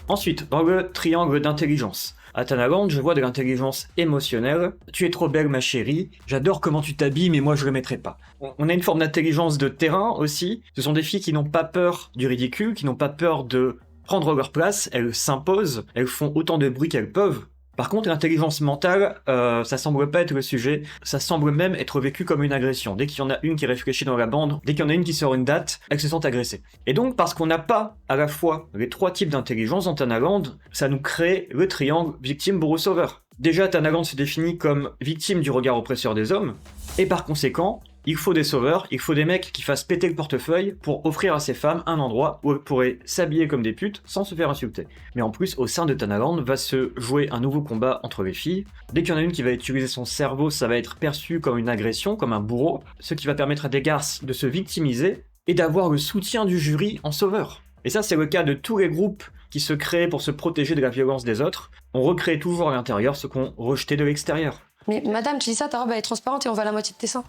Ensuite, dans le triangle d'intelligence. À Tanaland, je vois de l'intelligence émotionnelle. Tu es trop belle ma chérie, j'adore comment tu t'habilles mais moi je le mettrai pas. On a une forme d'intelligence de terrain aussi. Ce sont des filles qui n'ont pas peur du ridicule, qui n'ont pas peur de prendre leur place, elles s'imposent, elles font autant de bruit qu'elles peuvent. Par contre, l'intelligence mentale, ça semble pas être le sujet, ça semble même être vécu comme une agression. Dès qu'il y en a une qui réfléchit dans la bande, dès qu'il y en a une qui sort une date, elles se sentent agressées. Et donc, parce qu'on n'a pas à la fois les trois types d'intelligence dans Tanaland, ça nous crée le triangle victime-bourreau-sauveur. Déjà, Tanaland se définit comme victime du regard oppresseur des hommes, et par conséquent, Il faut des sauveurs, il faut des mecs qui fassent péter le portefeuille pour offrir à ces femmes un endroit où elles pourraient s'habiller comme des putes sans se faire insulter. Mais en plus, au sein de Tanaland va se jouer un nouveau combat entre les filles. Dès qu'il y en a une qui va utiliser son cerveau, ça va être perçu comme une agression, comme un bourreau, ce qui va permettre à des garces de se victimiser et d'avoir le soutien du jury en sauveur. Et ça, c'est le cas de tous les groupes qui se créent pour se protéger de la violence des autres. On recrée toujours à l'intérieur ce qu'on rejetait de l'extérieur. Mais madame, tu dis ça, ta robe elle est transparente et on voit la moitié de tes seins.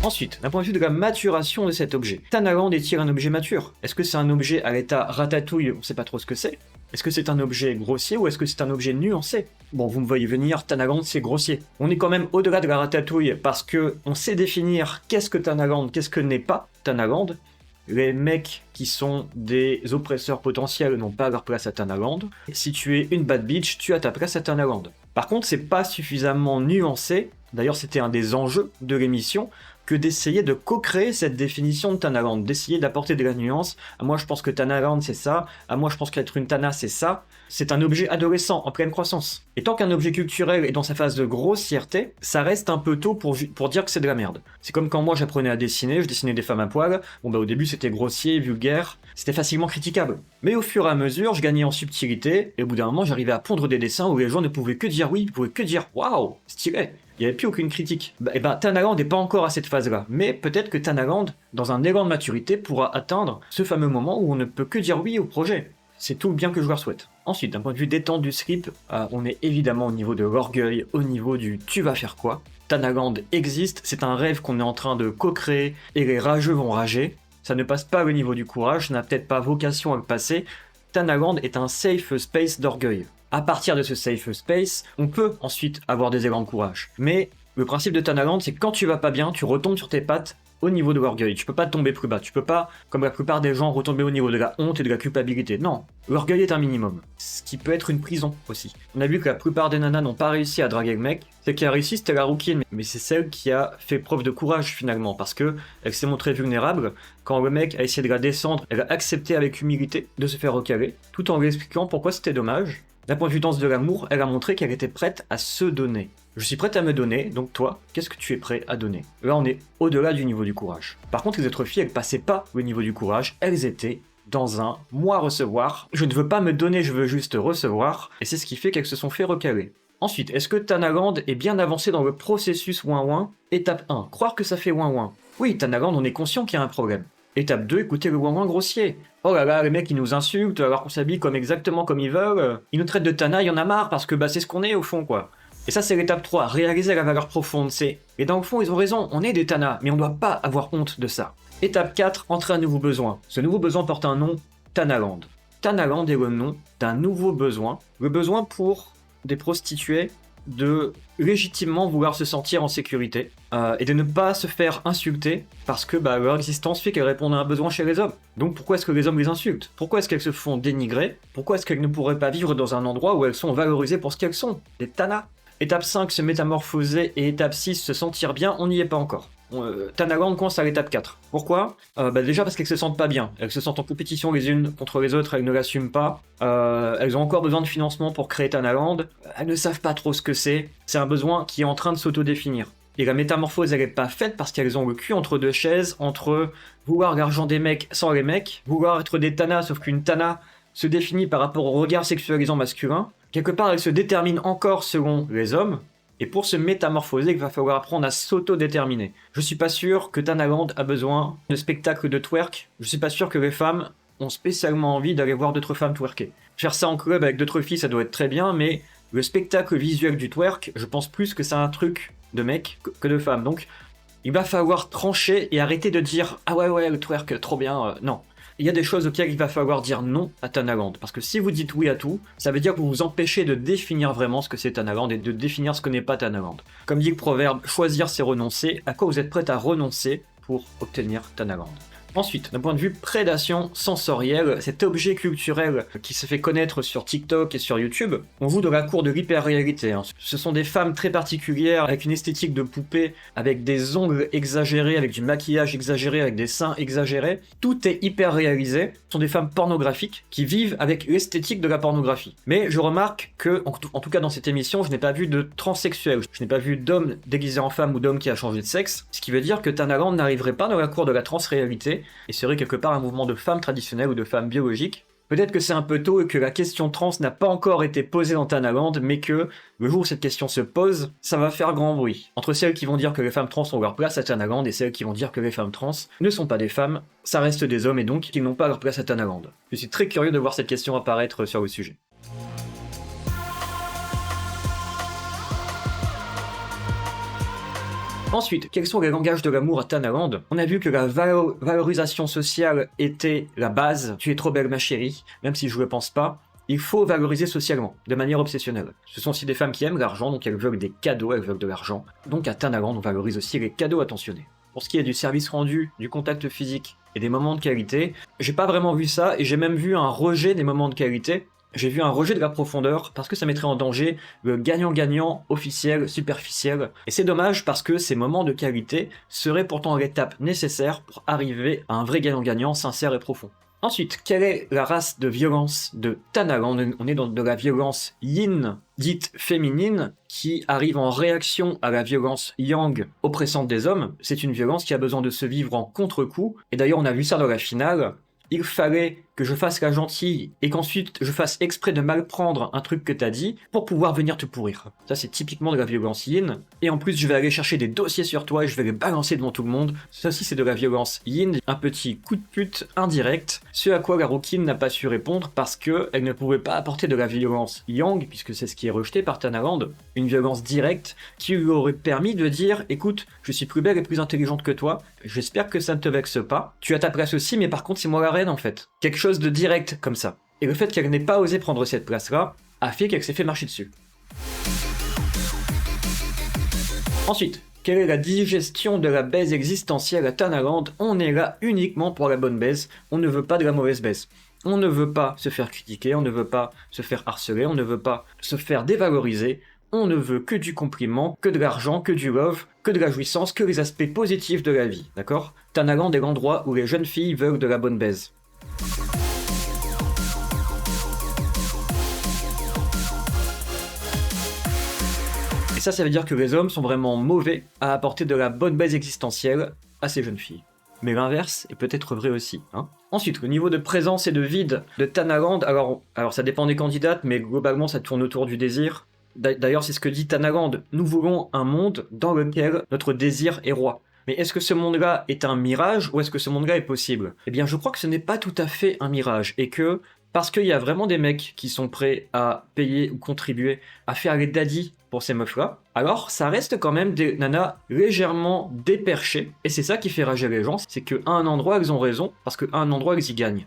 Ensuite, d'un point de vue de la maturation de cet objet, Tanaland est-il un objet mature? Est-ce que c'est un objet à l'état ratatouille, on sait pas trop ce que c'est? Est-ce que c'est un objet grossier ou est-ce que c'est un objet nuancé? Bon, vous me voyez venir, Tanaland c'est grossier. On est quand même au-delà de la ratatouille parce que on sait définir qu'est-ce que Tanaland, qu'est-ce que n'est pas Tanaland. Les mecs qui sont des oppresseurs potentiels n'ont pas leur place à Tanaland. Si tu es une bad bitch, tu as ta place à Tanaland. Par contre, c'est pas suffisamment nuancé, d'ailleurs c'était un des enjeux de l'émission, que d'essayer de co-créer cette définition de Tanaland, d'essayer d'apporter de la nuance. À moi je pense que Tanaland c'est ça, à moi je pense qu'être une Tana c'est ça. C'est un objet adolescent en pleine croissance. Et tant qu'un objet culturel est dans sa phase de grossièreté, ça reste un peu tôt pour dire que c'est de la merde. C'est comme quand moi j'apprenais à dessiner, je dessinais des femmes à poil, bon bah au début c'était grossier, vulgaire, c'était facilement critiquable. Mais au fur et à mesure, je gagnais en subtilité, et au bout d'un moment j'arrivais à pondre des dessins où les gens ne pouvaient que dire oui, ils pouvaient que dire waouh, stylé. Il n'y avait plus aucune critique. Et ben Tanaland n'est pas encore à cette phase-là, mais peut-être que Tanaland, dans un élan de maturité, pourra atteindre ce fameux moment où on ne peut que dire oui au projet. C'est tout le bien que je leur souhaite. Ensuite, d'un point de vue détente du slip, on est évidemment au niveau de l'orgueil, au niveau du tu vas faire quoi. Tanaland existe, c'est un rêve qu'on est en train de co-créer, et les rageux vont rager. Ça ne passe pas au niveau du courage, ça n'a peut-être pas vocation à le passer. Tanaland est un safe space d'orgueil. À partir de ce safe space, on peut ensuite avoir des élans de courage. Mais le principe de Tanaland, c'est que quand tu vas pas bien, tu retombes sur tes pattes au niveau de l'orgueil. Tu peux pas tomber plus bas. Tu peux pas, comme la plupart des gens, retomber au niveau de la honte et de la culpabilité. Non, l'orgueil est un minimum. Ce qui peut être une prison aussi. On a vu que la plupart des nanas n'ont pas réussi à draguer le mec. Celle qui a réussi, c'était la rouquine. Mais c'est celle qui a fait preuve de courage finalement. Parce que elle s'est montrée vulnérable. Quand le mec a essayé de la descendre, elle a accepté avec humilité de se faire recaler. Tout en lui expliquant pourquoi c'était dommage. D'un point de vue danse de l'amour, elle a montré qu'elle était prête à se donner. Je suis prête à me donner, donc toi, qu'est-ce que tu es prêt à donner? Là, on est au-delà du niveau du courage. Par contre, les autres filles, elles passaient pas le niveau du courage, elles étaient dans un « moi recevoir ». Je ne veux pas me donner, je veux juste recevoir, et c'est ce qui fait qu'elles se sont fait recaler. Ensuite, est-ce que Tanaland est bien avancé dans le processus ouin-ouin? Étape 1, croire que ça fait ouin-ouin. Oui, Tanaland, on est conscient qu'il y a un problème. Étape 2, écoutez le ouin-ouin grossier. Oh là là, les mecs ils nous insultent alors qu'on s'habille exactement comme ils veulent. Ils nous traitent de Tana, il y en a marre parce que c'est ce qu'on est au fond quoi. Et ça c'est l'étape 3, réaliser la valeur profonde, c'est... Et dans le fond ils ont raison, on est des Tana, mais on doit pas avoir honte de ça. Étape 4, entrer un nouveau besoin. Ce nouveau besoin porte un nom, Tanaland. Tanaland est le nom d'un nouveau besoin. Le besoin pour des prostituées de légitimement vouloir se sentir en sécurité et de ne pas se faire insulter parce que leur existence fait qu'elles répondent à un besoin chez les hommes. Donc pourquoi est-ce que les hommes les insultent? Pourquoi est-ce qu'elles se font dénigrer? Pourquoi est-ce qu'elles ne pourraient pas vivre dans un endroit où elles sont valorisées pour ce qu'elles sont? Des tanas. Étape 5, se métamorphoser, et étape 6, se sentir bien, on n'y est pas encore. Tanaland commence à l'étape 4. Pourquoi? Déjà parce qu'elles se sentent pas bien. Elles se sentent en compétition les unes contre les autres, elles ne l'assument pas. Elles ont encore besoin de financement pour créer Tanaland. Elles ne savent pas trop ce que c'est. C'est un besoin qui est en train de s'autodéfinir. Et la métamorphose, elle n'est pas faite parce qu'elles ont le cul entre deux chaises, entre vouloir l'argent des mecs sans les mecs, vouloir être des tanas, sauf qu'une tana se définit par rapport au regard sexualisant masculin. Quelque part, elle se détermine encore selon les hommes. Et pour se métamorphoser, il va falloir apprendre à s'auto-déterminer. Je suis pas sûr que Tanaland a besoin de spectacles de twerk. Je suis pas sûr que les femmes ont spécialement envie d'aller voir d'autres femmes twerker. Faire ça en club avec d'autres filles, ça doit être très bien, mais le spectacle visuel du twerk, je pense plus que c'est un truc de mec que de femmes. Donc, il va falloir trancher et arrêter de dire « Ah ouais, le twerk, trop bien non. Il y a des choses auxquelles il va falloir dire non à Tanaland. Parce que si vous dites oui à tout, ça veut dire que vous vous empêchez de définir vraiment ce que c'est Tanaland et de définir ce que n'est pas Tanaland. Comme dit le proverbe, choisir c'est renoncer. À quoi vous êtes prêt à renoncer pour obtenir Tanaland? Ensuite, d'un point de vue prédation sensorielle, cet objet culturel qui se fait connaître sur TikTok et sur YouTube, on joue dans la cour de l'hyper-réalité. Hein. Ce sont des femmes très particulières, avec une esthétique de poupée, avec des ongles exagérés, avec du maquillage exagéré, avec des seins exagérés. Tout est hyper réalisé. Ce sont des femmes pornographiques qui vivent avec l'esthétique de la pornographie. Mais je remarque que, en tout cas dans cette émission, je n'ai pas vu de transsexuel. Je n'ai pas vu d'homme déguisé en femme ou d'homme qui a changé de sexe. Ce qui veut dire que Tanaland n'arriverait pas dans la cour de la transréalité et serait quelque part un mouvement de femmes traditionnelles ou de femmes biologiques. Peut-être que c'est un peu tôt et que la question trans n'a pas encore été posée dans Tanaland, mais que le jour où cette question se pose, ça va faire grand bruit. Entre celles qui vont dire que les femmes trans ont leur place à Tanaland et celles qui vont dire que les femmes trans ne sont pas des femmes, ça reste des hommes et donc qu'ils n'ont pas leur place à Tanaland. Je suis très curieux de voir cette question apparaître sur le sujet. Ensuite, quels sont les langages de l'amour à Tanaland? On a vu que la valorisation sociale était la base. Tu es trop belle ma chérie, même si je le pense pas. Il faut valoriser socialement, de manière obsessionnelle. Ce sont aussi des femmes qui aiment l'argent, donc elles veulent des cadeaux, elles veulent de l'argent. Donc à Tanaland, on valorise aussi les cadeaux attentionnés. Pour ce qui est du service rendu, du contact physique et des moments de qualité, j'ai pas vraiment vu ça, et j'ai même vu un rejet des moments de qualité. J'ai vu un rejet de la profondeur parce que ça mettrait en danger le gagnant-gagnant officiel, superficiel. Et c'est dommage parce que ces moments de qualité seraient pourtant l'étape nécessaire pour arriver à un vrai gagnant-gagnant sincère et profond. Ensuite, quelle est la race de violence de Tanaland? On est dans de la violence yin, dite féminine, qui arrive en réaction à la violence yang, oppressante des hommes. C'est une violence qui a besoin de se vivre en contre-coup. Et d'ailleurs, on a vu ça dans la finale. Il fallait que je fasse la gentille et qu'ensuite je fasse exprès de mal prendre un truc que t'as dit pour pouvoir venir te pourrir. Ça c'est typiquement de la violence yin. Et en plus je vais aller chercher des dossiers sur toi et je vais les balancer devant tout le monde. Ça aussi c'est de la violence yin. Un petit coup de pute indirect. Ce à quoi la rouquine n'a pas su répondre parce qu'elle ne pouvait pas apporter de la violence yang, puisque c'est ce qui est rejeté par Tanaland. Une violence directe qui lui aurait permis de dire écoute, je suis plus belle et plus intelligente que toi. J'espère que ça ne te vexe pas. Tu as ta place aussi, mais par contre c'est moi la reine en fait. Quelque chose de direct comme ça. Et le fait qu'elle n'ait pas osé prendre cette place-là a fait qu'elle s'est fait marcher dessus. Ensuite, quelle est la digestion de la baise existentielle à Tanaland? On est là uniquement pour la bonne baise, on ne veut pas de la mauvaise baise. On ne veut pas se faire critiquer, on ne veut pas se faire harceler, on ne veut pas se faire dévaloriser, on ne veut que du compliment, que de l'argent, que du love, que de la jouissance, que les aspects positifs de la vie, d'accord? Tanaland est l'endroit où les jeunes filles veulent de la bonne baise. Et ça veut dire que les hommes sont vraiment mauvais à apporter de la bonne baise existentielle à ces jeunes filles. Mais l'inverse est peut-être vrai aussi. Hein. Ensuite, le niveau de présence et de vide de Tanaland, alors ça dépend des candidates, mais globalement ça tourne autour du désir. D'ailleurs c'est ce que dit Tanaland, nous voulons un monde dans lequel notre désir est roi. Mais est-ce que ce monde-là est un mirage ou est-ce que ce monde-là est possible? Eh bien je crois que ce n'est pas tout à fait un mirage et que parce qu'il y a vraiment des mecs qui sont prêts à payer ou contribuer à faire les daddies pour ces meufs-là, alors ça reste quand même des nanas légèrement déperchées et c'est ça qui fait rager les gens, c'est qu'à un endroit elles ont raison parce qu'à un endroit elles y gagnent.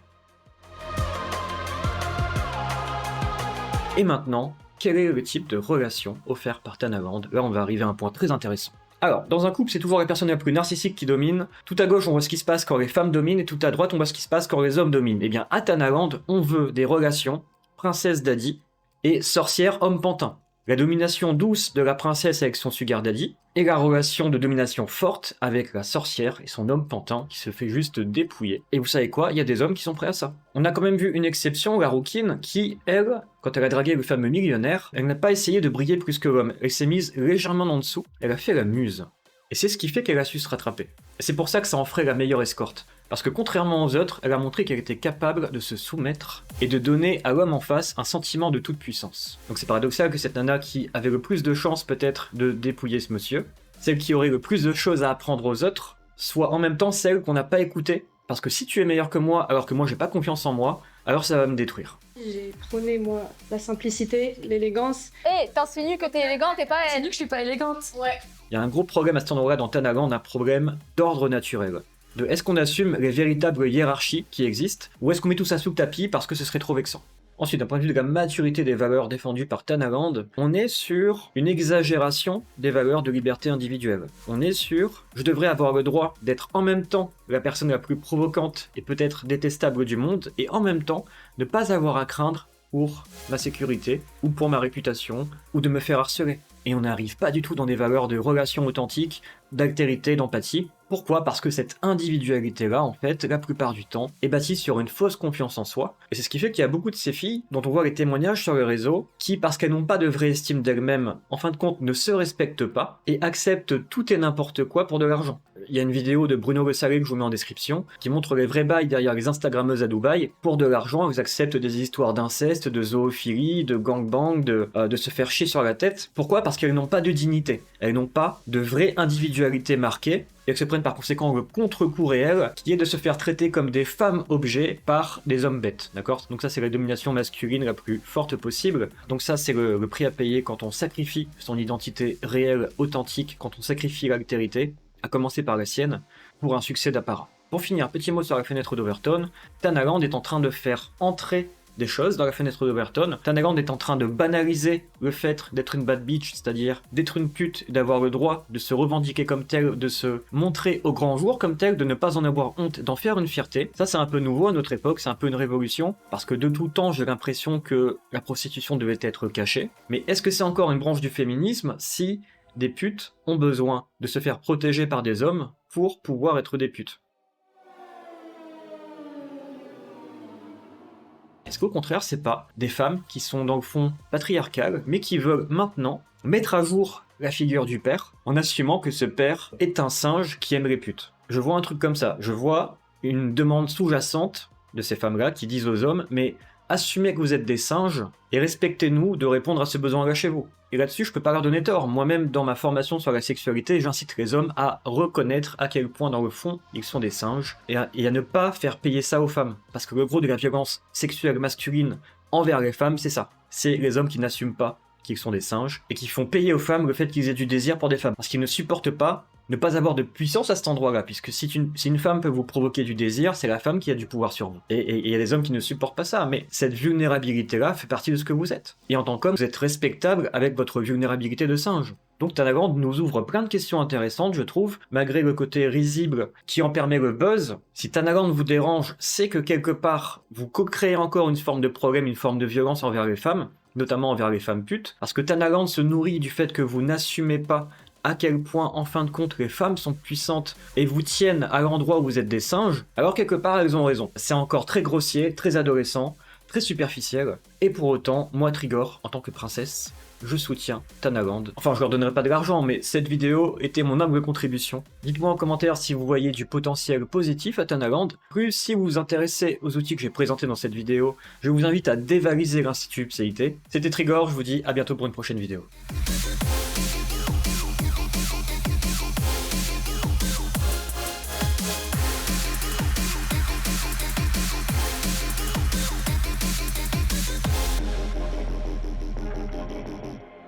Et maintenant, quel est le type de relation offert par Tanaland? Là on va arriver à un point très intéressant. Alors, dans un couple, c'est toujours les personnes les plus narcissiques qui dominent. Tout à gauche, on voit ce qui se passe quand les femmes dominent, et tout à droite, on voit ce qui se passe quand les hommes dominent. Eh bien, à Tanaland, on veut des relations princesse daddy et sorcière homme pantin. La domination douce de la princesse avec son sugar daddy, et la relation de domination forte avec la sorcière et son homme pantin qui se fait juste dépouiller. Et vous savez quoi? Il y a des hommes qui sont prêts à ça. On a quand même vu une exception, la rouquine, qui, elle, quand elle a dragué le fameux millionnaire, elle n'a pas essayé de briller plus que l'homme. Elle s'est mise légèrement en dessous, elle a fait la muse. Et c'est ce qui fait qu'elle a su se rattraper. Et c'est pour ça que ça en ferait la meilleure escorte. Parce que contrairement aux autres, elle a montré qu'elle était capable de se soumettre et de donner à l'homme en face un sentiment de toute puissance. Donc c'est paradoxal que cette nana qui avait le plus de chances peut-être de dépouiller ce monsieur, celle qui aurait le plus de choses à apprendre aux autres, soit en même temps celle qu'on n'a pas écoutée. Parce que si tu es meilleur que moi alors que moi j'ai pas confiance en moi, alors ça va me détruire. J'ai prôné moi la simplicité, l'élégance. Hé, t'insinues que t'es élégante et pas elle. T'insinues que je suis pas élégante. Ouais. Il y a un gros problème à cet endroit-là dans Tanaland, un problème d'ordre naturel. De est-ce qu'on assume les véritables hiérarchies qui existent, ou est-ce qu'on met tout ça sous le tapis parce que ce serait trop vexant? Ensuite, d'un point de vue de la maturité des valeurs défendues par Tanaland, on est sur une exagération des valeurs de liberté individuelle. On est sur « je devrais avoir le droit d'être en même temps la personne la plus provocante et peut-être détestable du monde et en même temps ne pas avoir à craindre pour ma sécurité ou pour ma réputation ou de me faire harceler ». Et on n'arrive pas du tout dans des valeurs de relations authentiques, d'altérité, d'empathie. Pourquoi? Parce que cette individualité-là, en fait, la plupart du temps, est bâtie sur une fausse confiance en soi. Et c'est ce qui fait qu'il y a beaucoup de ces filles, dont on voit les témoignages sur le réseau, qui, parce qu'elles n'ont pas de vraie estime d'elles-mêmes, en fin de compte, ne se respectent pas et acceptent tout et n'importe quoi pour de l'argent. Il y a une vidéo de Bruno Le Salé que je vous mets en description, qui montre les vrais bails derrière les Instagrammeuses à Dubaï. Pour de l'argent, elles acceptent des histoires d'inceste, de zoophilie, de gangbang, de se faire chier sur la tête. Pourquoi? Parce qu'elles n'ont pas de dignité. Elles n'ont pas de vraie individualité marquée, et elles se prennent par conséquent le contre-coup réel, qui est de se faire traiter comme des femmes objets par des hommes bêtes, d'accord? Donc ça c'est la domination masculine la plus forte possible, donc ça c'est le prix à payer quand on sacrifie son identité réelle, authentique, quand on sacrifie l'altérité, à commencer par la sienne, pour un succès d'apparat. Pour finir, petit mot sur la fenêtre d'Overton, Tanaland est en train de faire entrer des choses dans la fenêtre d'Overton. Tanaland est en train de banaliser le fait d'être une bad bitch, c'est-à-dire d'être une pute, d'avoir le droit de se revendiquer comme telle, de se montrer au grand jour comme telle, de ne pas en avoir honte, d'en faire une fierté. Ça c'est un peu nouveau à notre époque, c'est un peu une révolution, parce que de tout temps j'ai l'impression que la prostitution devait être cachée. Mais est-ce que c'est encore une branche du féminisme si des putes ont besoin de se faire protéger par des hommes pour pouvoir être des putes? Est-ce qu'au contraire, c'est pas des femmes qui sont dans le fond patriarcales, mais qui veulent maintenant mettre à jour la figure du père, en assumant que ce père est un singe qui aime les putes? Je vois un truc comme ça, je vois une demande sous-jacente de ces femmes-là qui disent aux hommes, mais assumez que vous êtes des singes, et respectez-nous de répondre à ce besoin-là chez vous. Et là-dessus, je peux pas leur donner tort. Moi-même, dans ma formation sur la sexualité, j'incite les hommes à reconnaître à quel point, dans le fond, ils sont des singes, et à ne pas faire payer ça aux femmes. Parce que le gros de la violence sexuelle masculine envers les femmes, c'est ça. C'est les hommes qui n'assument pas qu'ils sont des singes, et qui font payer aux femmes le fait qu'ils aient du désir pour des femmes. Parce qu'ils ne supportent pas ne pas avoir de puissance à cet endroit-là, puisque si une femme peut vous provoquer du désir, c'est la femme qui a du pouvoir sur vous. Et il y a des hommes qui ne supportent pas ça, mais cette vulnérabilité-là fait partie de ce que vous êtes. Et en tant qu'homme, vous êtes respectable avec votre vulnérabilité de singe. Donc Tanaland nous ouvre plein de questions intéressantes, je trouve, malgré le côté risible qui en permet le buzz. Si Tanaland vous dérange, c'est que quelque part, vous co-créez encore une forme de problème, une forme de violence envers les femmes, notamment envers les femmes putes, parce que Tanaland se nourrit du fait que vous n'assumez pas à quel point, en fin de compte, les femmes sont puissantes et vous tiennent à l'endroit où vous êtes des singes, alors quelque part, elles ont raison. C'est encore très grossier, très adolescent, très superficiel, et pour autant, moi, Trigor, en tant que princesse, je soutiens Tanaland. Enfin, je leur donnerai pas de l'argent, mais cette vidéo était mon humble contribution. Dites-moi en commentaire si vous voyez du potentiel positif à Tanaland. Plus, si vous vous intéressez aux outils que j'ai présentés dans cette vidéo, je vous invite à dévaliser l'Institut Ipséité. C'était Trigor, je vous dis à bientôt pour une prochaine vidéo.